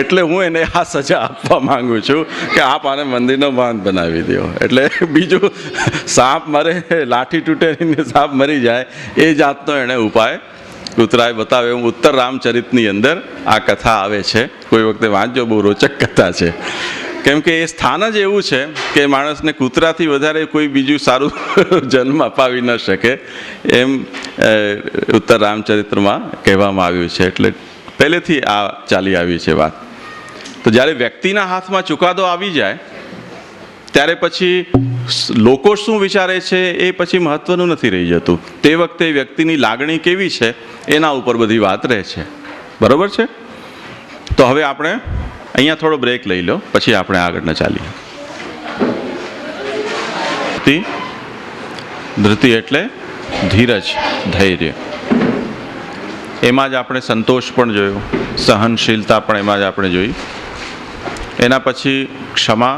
Speaker 1: એટલે હું એને આ સજા આપવા માંગુ છું કે આપ આને મંદિરનો બાંધ બનાવી દો. એટલે બીજું સાપ મરે, લાઠી તૂટે ને સાપ મરી જાય એ જાતનો એણે ઉપાય કૂતરાએ બતાવ્યો. ઉત્તર રામચરિતની અંદર આ કથા આવે છે, કોઈ વખતે વાંચજો, બહુ રોચક કથા છે. કેમ કે એ સ્થાન જ એવું છે કે માણસને કૂતરાથી વધારે કોઈ બીજું સારું જન્મ અપાવી ન શકે એમ ઉત્તર રામચરિત્રમાં કહેવામાં આવ્યું છે. એટલે પહેલેથી આ ચાલી આવી છે વાત. તો જ્યારે વ્યક્તિના હાથમાં ચુકાદો આવી જાય ત્યારે પછી લોકો શું વિચારે છે એ પછી મહત્વનું નથી રહી જતું. તે વખતે વ્યક્તિની લાગણી કેવી છે એના ઉપર બધી વાત રહે છે. બરાબર છે? તો હવે આપણે અહીંયા થોડો બ્રેક લઈ લો, પછી આપણે આગળના ચાલીએ. ધૃતિ એટલે ધીરજ, ધૈર્ય. એમાં જ આપણે સંતોષ પણ જોયો, સહનશીલતા પણ એમાં જ આપણે જોઈ. એના પછી ક્ષમા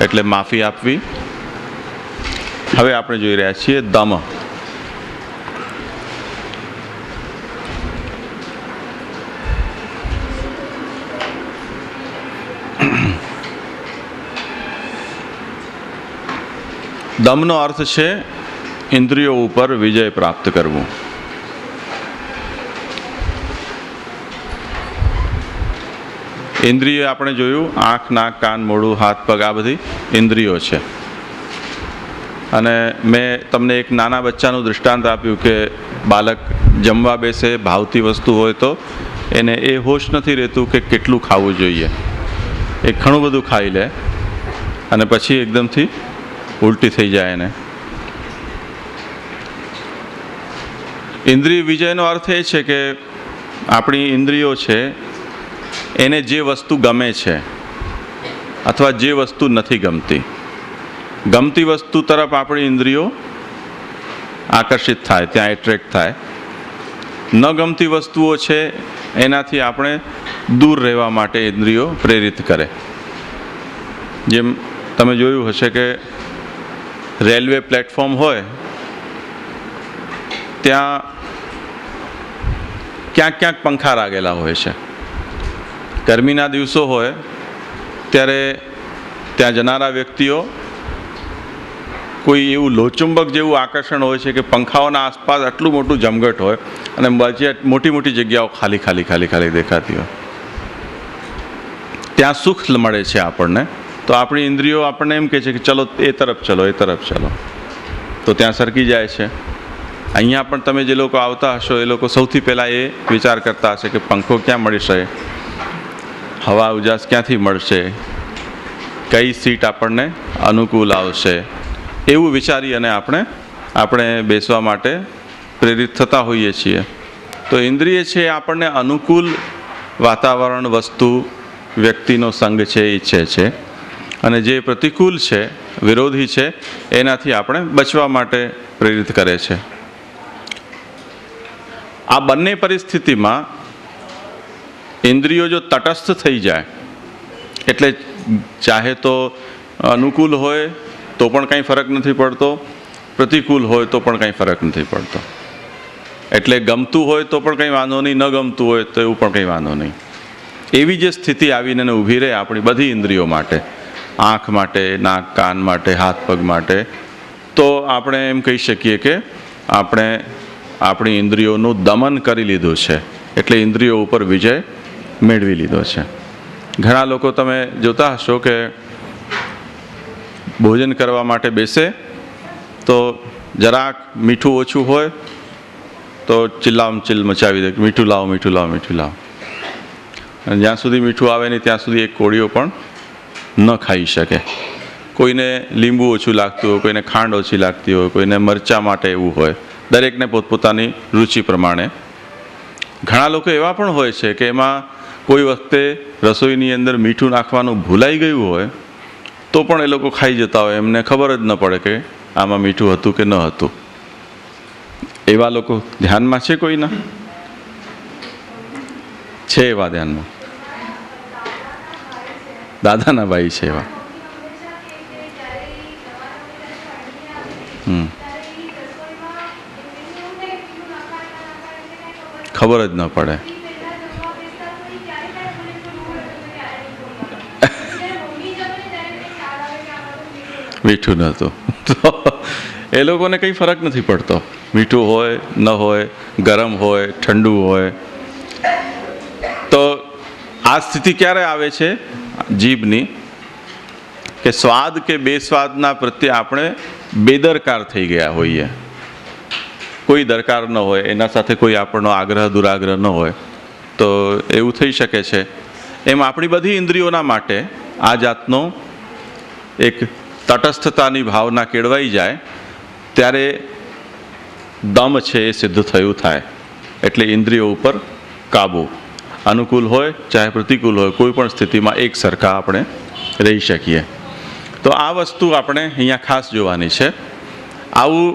Speaker 1: એટલે માફી આપવી. હવે આપણે જોઈ રહ્યા છીએ દમ. દમનો અર્થ છે ઇન્દ્રિયો ઉપર વિજય પ્રાપ્ત કરવું. ઇન્દ્રિય આપણે જોયું, આંખ, નાક, કાન, મોઢું, હાથ, પગ, આ બધી ઇન્દ્રિયો છે. અને મેં તમને એક નાના બચ્ચાનું દૃષ્ટાંત આપ્યું કે બાળક જમવા બેસે, ભાવતી વસ્તુ હોય તો એને એ હોશ નથી રહેતું કે કેટલું ખાવું જોઈએ. એ ઘણું બધું ખાઈ લે અને પછી એકદમથી ઉલટી થઈ જાય એને. ઇન્દ્રિય વિજયનો અર્થ એ છે કે આપણી ઇન્દ્રિયો છે એને જે વસ્તુ ગમે છે અથવા જે વસ્તુ નથી ગમતી, ગમતી વસ્તુ તરફ આપણી ઇન્દ્રિયો આકર્ષિત થાય, ત્યાં એટ્રેક્ટ થાય. ન ગમતી વસ્તુઓ છે એનાથી આપણે દૂર રહેવા માટે ઇન્દ્રિયો પ્રેરિત કરે. જેમ તમે જોયું હશે કે રેલવે પ્લેટફોર્મ હોય ત્યાં ક્યાંક ક્યાંક પંખા લાગેલા હોય છે. ગરમીના દિવસો હોય ત્યારે ત્યાં જનારા વ્યક્તિઓ કોઈ એવું લોચુંબક જેવું આકર્ષણ હોય છે કે પંખાઓના આસપાસ આટલું મોટું જમઘટ હોય અને મોટી મોટી જગ્યાઓ ખાલી ખાલી ખાલી ખાલી દેખાતી હોય. ત્યાં સુખ મળે છે આપણને. તો આપણી ઇન્દ્રિયો આપણને એમ કહે છે કે ચલો એ તરફ ચલો, એ તરફ ચલો, તો ત્યાં સરકી જાય છે. અહીંયા પણ તમે જે લોકો આવતા હશો એ લોકો સૌથી પહેલાં એ વિચાર કરતા હશે કે પંખો ક્યાં મળશે, હવા ઉજાસ ક્યાંથી મળશે, કઈ સીટ આપણને અનુકૂળ આવશે, એવું વિચારી અને આપણે બેસવા માટે પ્રેરિત થતા હોઈએ છીએ. તો ઇન્દ્રિય છે આપણને અનુકૂળ વાતાવરણ, વસ્તુ, વ્યક્તિનો સંગ છે ઈચ્છે છે, અને જે પ્રતિકૂળ છે, વિરોધી છે, એનાથી આપણે બચવા માટે પ્રેરિત કરે છે. આ બંને પરિસ્થિતિમાં ઇન્દ્રિયો જો તટસ્થ થઈ જાય, એટલે ચાહે તો અનુકૂળ હોય તો પણ કંઈ ફરક નથી પડતો, પ્રતિકૂળ હોય તો પણ કંઈ ફરક નથી પડતો. એટલે ગમતું હોય તો પણ કંઈ વાંધો નહીં, ન ગમતું હોય તો એવું પણ કંઈ વાંધો નહીં. એવી જે સ્થિતિ આવીને ઊભી રહે આપણી બધી ઇન્દ્રિયો માટે, આંખ માટે, નાક, કાન માટે, હાથ, પગ માટે, તો આપણે એમ કહી શકીએ કે આપણે આપણી ઇન્દ્રિયોનું દમન કરી લીધું છે. એટલે ઇન્દ્રિયો ઉપર વિજય મેળવી લીધો છે. ઘણા લોકો તમે જોતા હશો કે ભોજન કરવા માટે બેસે તો જરાક મીઠું ઓછું હોય તો ચિલ્લામ ચિલ્લ મચાવી દે, મીઠું લાવો, મીઠું લાવો, મીઠું લાવો. અને જ્યાં સુધી મીઠું આવે નહીં ત્યાં સુધી એક કોળીઓ પણ ન ખાઈ શકે. કોઈને લીંબુ ઓછું લાગતું હોય, કોઈને ખાંડ ઓછી લાગતી હોય, કોઈને મરચાં માટે એવું હોય. દરેકને પોતપોતાની રુચિ પ્રમાણે. ઘણા લોકો એવા પણ હોય છે કે એમાં કોઈ વખતે રસોઈની અંદર મીઠું નાખવાનું ભૂલાઈ ગયું હોય તો પણ એ લોકો ખાઈ જતા હોય, એમને ખબર જ ન પડે કે આમાં મીઠું હતું કે ન હતું. એવા લોકો ધ્યાનમાં છે કોઈના? છે એવા ધ્યાનમાં? દાદાના ભાઈ છે એવા. ખબર જ ન પડે. મીઠું નહોતું. તો એ લોકોને કંઈ ફરક નથી પડતો, મીઠું હોય ન હોય, ગરમ હોય ઠંડુ હોય. તો આ સ્થિતિ ક્યારે આવે છે જીભની, કે સ્વાદ કે બેસ્વાદના પ્રત્યે આપણે બેદરકાર થઈ ગયા હોઈએ. કોઈ દરકાર ન હોય, એના સાથે કોઈ આપણનો આગ્રહ દુરાગ્રહ ન હોય, તો એવું થઈ શકે છે. એમ આપણી બધી ઇન્દ્રિયોના માટે આ જાતનો એક તટસ્થતાની ભાવના કેળવાઈ જાય ત્યારે દમ છે એ સિદ્ધ થયું થાય. એટલે ઇન્દ્રિયો ઉપર કાબુ, અનુકૂળ હોય ચાહે પ્રતિકૂળ હોય, કોઈ પણ સ્થિતિમાં એક સરખા આપણે રહી શકીએ. તો આ વસ્તુ આપણે અહીંયા ખાસ જોવાની છે. આવું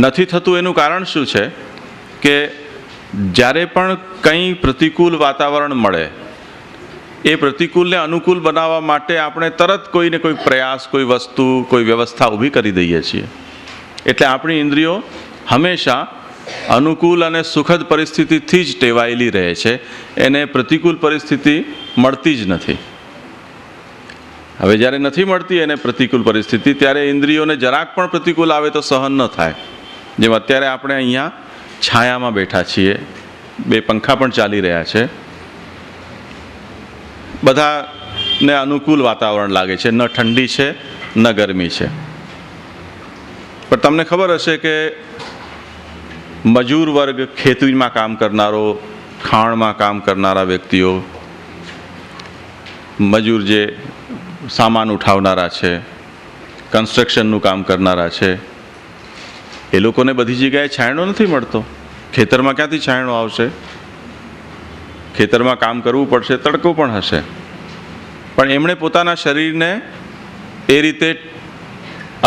Speaker 1: નથી થતું એનું કારણ શું છે કે જ્યારે પણ કંઈ પ્રતિકૂળ વાતાવરણ મળે, એ પ્રતિકૂળને અનુકૂળ બનાવવા માટે આપણે તરત કોઈને કોઈ પ્રયાસ, કોઈ વસ્તુ, કોઈ વ્યવસ્થા ઊભી કરી દઈએ છીએ. એટલે આપણી ઇન્દ્રિયો હંમેશા અનુકૂળ અને સુખદ પરિસ્થિતિથી જ ટેવાયેલી રહે છે, એને પ્રતિકૂળ પરિસ્થિતિ મળતી જ નથી. હવે જ્યારે નથી મળતી એને પ્રતિકૂળ પરિસ્થિતિ, ત્યારે ઇન્દ્રિયોને જરાક પણ પ્રતિકૂળ આવે તો સહન ન થાય. જેમ અત્યારે આપણે અહીંયા છાયામાં બેઠા છીએ, બે પંખા પણ ચાલી રહ્યા છે, બધાને અનુકૂળ વાતાવરણ લાગે છે, ન ઠંડી છે ન ગરમી છે. પણ તમને ખબર હશે કે મજૂર વર્ગ, ખેતીમાં કામ કરનારો, ખાણમાં કામ કરનારા વ્યક્તિઓ, મજૂર જે સામાન ઉઠાવનારા છે, કન્સ્ટ્રક્શનનું કામ કરનારા છે, એ લોકોને બધી જગ્યાએ છાંયડો નથી મળતો. ખેતરમાં ક્યાંથી છાંયડો આવશે? ખેતરમાં કામ કરવું પડશે, તડકો પણ હશે, પણ એમણે પોતાના શરીરને એ રીતે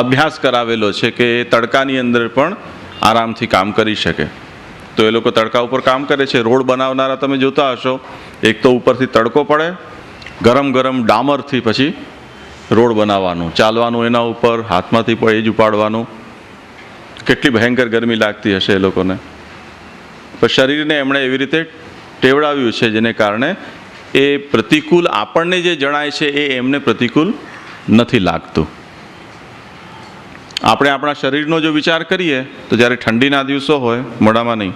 Speaker 1: અભ્યાસ કરાવેલો છે કે એ તડકાની અંદર પણ આરામથી કામ કરી શકે. તો એ લોકો તડકા ઉપર કામ કરે છે. રોડ બનાવનારા તમે જોતા હશો, એક તો ઉપરથી તડકો પડે, ગરમ ગરમ ડામરથી પછી રોડ બનાવવાનું, ચાલવાનું એના ઉપર, હાથમાંથી પણ એ જ ઉપાડવાનું. કેટલી ભયંકર ગરમી લાગતી હશે એ લોકોને. પણ શરીરને એમણે એવી રીતે ટેવડાવ્યું છે જેને કારણે એ પ્રતિકૂળ આપણને જે જણાય છે એ એમને પ્રતિકૂળ નથી લાગતું. આપણે આપણા શરીરનો જો વિચાર કરીએ તો જ્યારે ઠંડીના દિવસો હોય, મોડામાં નહીં,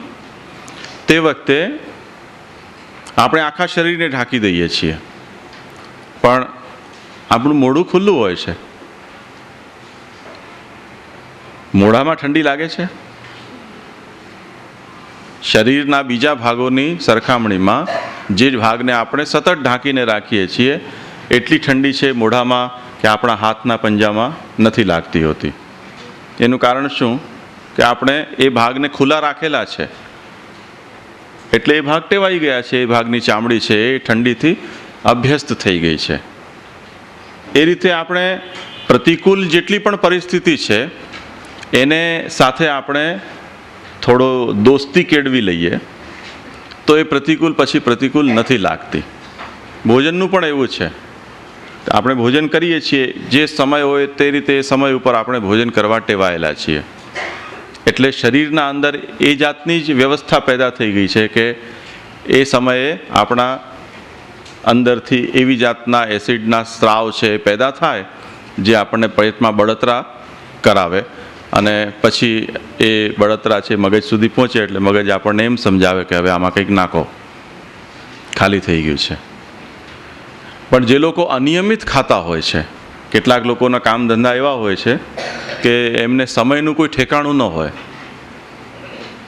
Speaker 1: તે વખતે આપણે આખા શરીરને ઢાંકી દઈએ છીએ, પણ આપણું મોઢું ખુલ્લું હોય છે. મોઢામાં ઠંડી લાગે છે? શરીરના બીજા ભાગોની સરખામણીમાં જે ભાગને આપણે સતત ઢાંકીને રાખીએ છીએ એટલી ઠંડી છે મોઢામાં કે આપણા હાથના પંજામાં નથી લાગતી હોતી. એનું કારણ શું? કે આપણે એ ભાગને ખુલ્લા રાખેલા છે, એટલે એ ભાગ ટેવાઈ ગયા છે. એ ભાગની ચામડી છે એ ઠંડીથી અભ્યસ્ત થઈ ગઈ છે. એ રીતે આપણે પ્રતિકૂળ જેટલી પણ પરિસ્થિતિ છે એને સાથે આપણે થોડો દોસ્તી કેળવી લઈએ તો એ પ્રતિકૂળ પછી પ્રતિકૂળ નથી લાગતી. ભોજનનું પણ એવું છે. આપણે ભોજન કરીએ છીએ, જે સમય હોય તે રીતે એ સમય ઉપર આપણે ભોજન કરવા ટેવાયેલા છીએ. એટલે શરીરના અંદર એ જાતની જ વ્યવસ્થા પેદા થઈ ગઈ છે કે એ સમયે આપણા અંદરથી એવી જાતના એસિડના સ્ત્રાવ છે એ પેદા થાય જે આપણને પેટમાં બળતરા કરાવે, અને પછી એ બળતરા છે મગજ સુધી પહોંચે એટલે મગજ આપણને એમ સમજાવે કે હવે આમાં કંઈક નાખો, ખાલી થઈ ગયું છે. પણ જે લોકો અનિયમિત ખાતા હોય છે, કેટલાક લોકોના કામ ધંધા એવા હોય છે કે એમને સમયનું કોઈ ઠેકાણું ન હોય,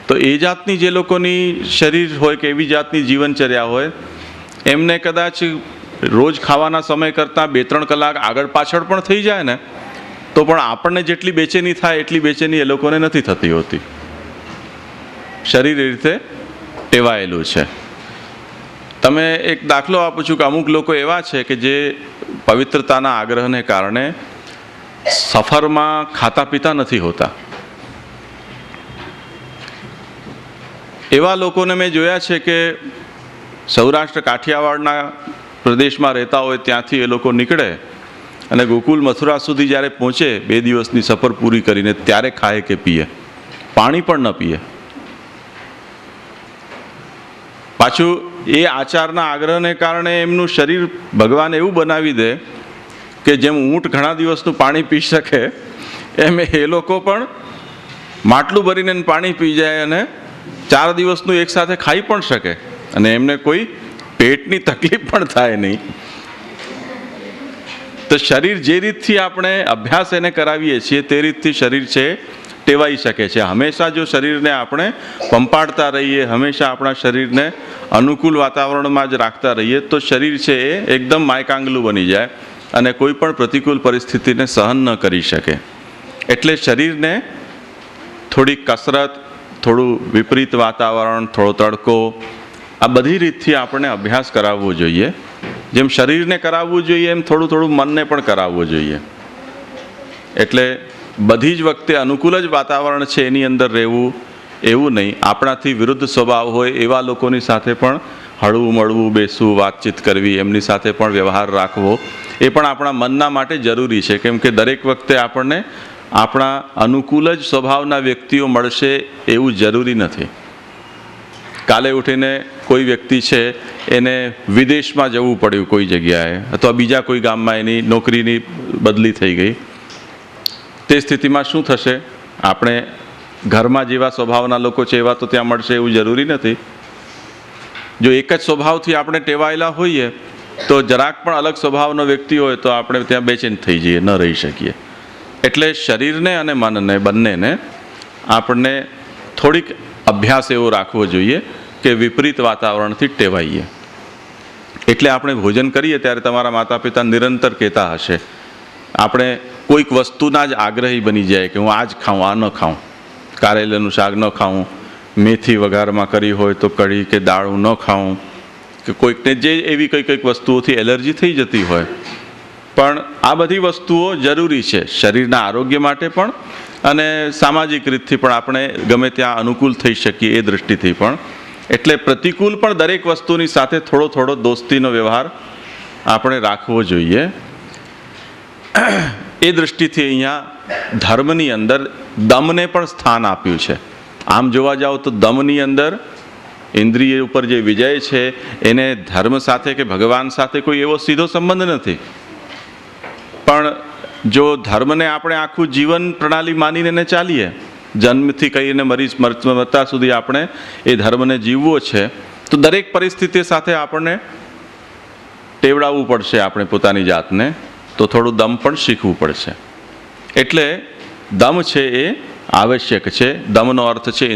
Speaker 1: તો એ જાતની જે લોકોની શરીર હોય કે એવી જાતની જીવનચર્યા હોય, એમને કદાચ રોજ ખાવાના સમય કરતાં 2-3 કલાક આગળ પાછળ પણ થઈ જાય ને તો પણ આપણને જેટલી બેચેની થાય એટલી બેચેની એ લોકોને નથી થતી હોતી. શરીર એ રીતે ટેવાયેલું છે. તમે એક દાખલો આપું છું કે અમુક લોકો એવા છે કે જે પવિત્રતાના આગ્રહને કારણે સફરમાં ખાતા પીતા નથી હોતા. એવા લોકોને મેં જોયા છે કે સૌરાષ્ટ્ર કાઠિયાવાડના પ્રદેશમાં રહેતા હોય ત્યાંથી એ લોકો નીકળે અને ગોકુલ મથુરા સુધી જ્યારે પહોંચે 2 દિવસની સફર પૂરી કરીને, ત્યારે ખાય કે પીએ, પાણી પણ ન પીએ. પાછું એ આચારના આગ્રહને કારણે એમનું શરીર ભગવાન એવું બનાવી દે કે જેમ ઊંટ ઘણા દિવસનું પાણી પી શકે એમ એ લોકો પણ માટલું ભરીને પાણી પી જાય અને 4 દિવસનું એકસાથે ખાઈ પણ શકે અને એમને કોઈ પેટની તકલીફ પણ થાય નહીં. તો શરીર જે રીતથી આપણે અભ્યાસ એને કરાવીએ છીએ તે રીતથી શરીર છે ટેવાઈ શકે છે. હંમેશા જો શરીરને આપણે પંપાડતા રહીએ, હંમેશા આપણા શરીરને અનુકૂળ વાતાવરણમાં જ રાખતા રહીએ તો શરીર છે એ એકદમ માયકાંગલું બની જાય અને કોઈ પણ પ્રતિકૂળ પરિસ્થિતિને સહન ન કરી શકે. એટલે શરીરને થોડી કસરત, થોડું વિપરીત વાતાવરણ, થોડો તડકો, આ બધી રીતથી આપણે અભ્યાસ કરાવવો જોઈએ. જેમ શરીરને કરાવવું જોઈએ એમ થોડું થોડું મનને પણ કરાવવું જોઈએ. એટલે બધી જ વખતે અનુકૂળ જ વાતાવરણ છે એની અંદર રહેવું એવું નહીં. આપણાથી વિરુદ્ધ સ્વભાવ હોય એવા લોકોની સાથે પણ હળવું મળવું, બેસવું, વાતચીત કરવી, એમની સાથે પણ વ્યવહાર રાખવો એ પણ આપણા મનના માટે જરૂરી છે. કેમ કે દરેક વખતે આપણને આપણા અનુકૂળ જ સ્વભાવના વ્યક્તિઓ મળશે એવું જરૂરી નથી. કાલે ઉઠીને કોઈ વ્યક્તિ છે એને વિદેશમાં જવું પડ્યું કોઈ જગ્યાએ, અથવા બીજા કોઈ ગામમાં એની નોકરીની બદલી થઈ ગઈ. તે સ્થિતિમાં શું થશે? આપણે ઘરમાં જેવા સ્વભાવના લોકો છે એવા તો ત્યાં મળશે એવું જરૂરી નથી. જો એક જ સ્વભાવથી આપણે ટેવાયેલા હોઈએ તો જરાક પણ અલગ સ્વભાવનો વ્યક્તિ હોય તો આપણે ત્યાં બેચેન થઈ જઈએ, ન રહી શકીએ. એટલે શરીરને અને મનને બંનેને આપણને થોડીક અભ્યાસ એવો રાખવો જોઈએ કે વિપરીત વાતાવરણથી ટેવાઈએ. એટલે આપણે ભોજન કરીએ ત્યારે તમારા માતા પિતા નિરંતર કહેતા હશે, આપણે કોઈક વસ્તુના જ આગ્રહી બની જાય કે હું આ જ ખાઉં, આ ન ખાઉં, કારેલાનું શાક ન ખાઉં, મેથી વઘારમાં કરી હોય તો કઢી કે દાળું ન ખાઉં, કે કોઈકને જે એવી કંઈક વસ્તુઓથી એલર્જી થઈ જતી હોય. પણ આ બધી વસ્તુઓ જરૂરી છે શરીરના આરોગ્ય માટે પણ અને સામાજિક રીતથી પણ આપણે ગમે ત્યાં અનુકૂળ થઈ શકીએ એ દૃષ્ટિથી પણ. એટલે પ્રતિકૂળ પણ દરેક વસ્તુની સાથે થોડો થોડો દોસ્તીનો વ્યવહાર આપણે રાખવો જોઈએ. એ દૃષ્ટિથી અહીંયા ધર્મની અંદર દમને પણ સ્થાન આપ્યું છે. આમ જોવા જાઓ તો દમની અંદર ઇન્દ્રિય ઉપર જે વિજય છે એને ધર્મ સાથે કે ભગવાન સાથે કોઈ એવો સીધો સંબંધ નથી. પણ જો ધર્મને આપણે આખું જીવન પ્રણાલી માનીને ચાલીએ, જન્મથી કહીને મરતા સુધી આપણે એ ધર્મને જીવવો છે, તો દરેક પરિસ્થિતિ સાથે આપણને ટેવડાવવું પડશે આપણે પોતાની જાતને. તો થોડું દમ પણ શીખવું પડશે. એટલે દમ છે એ આવશ્યક છે. દમનો અર્થ છે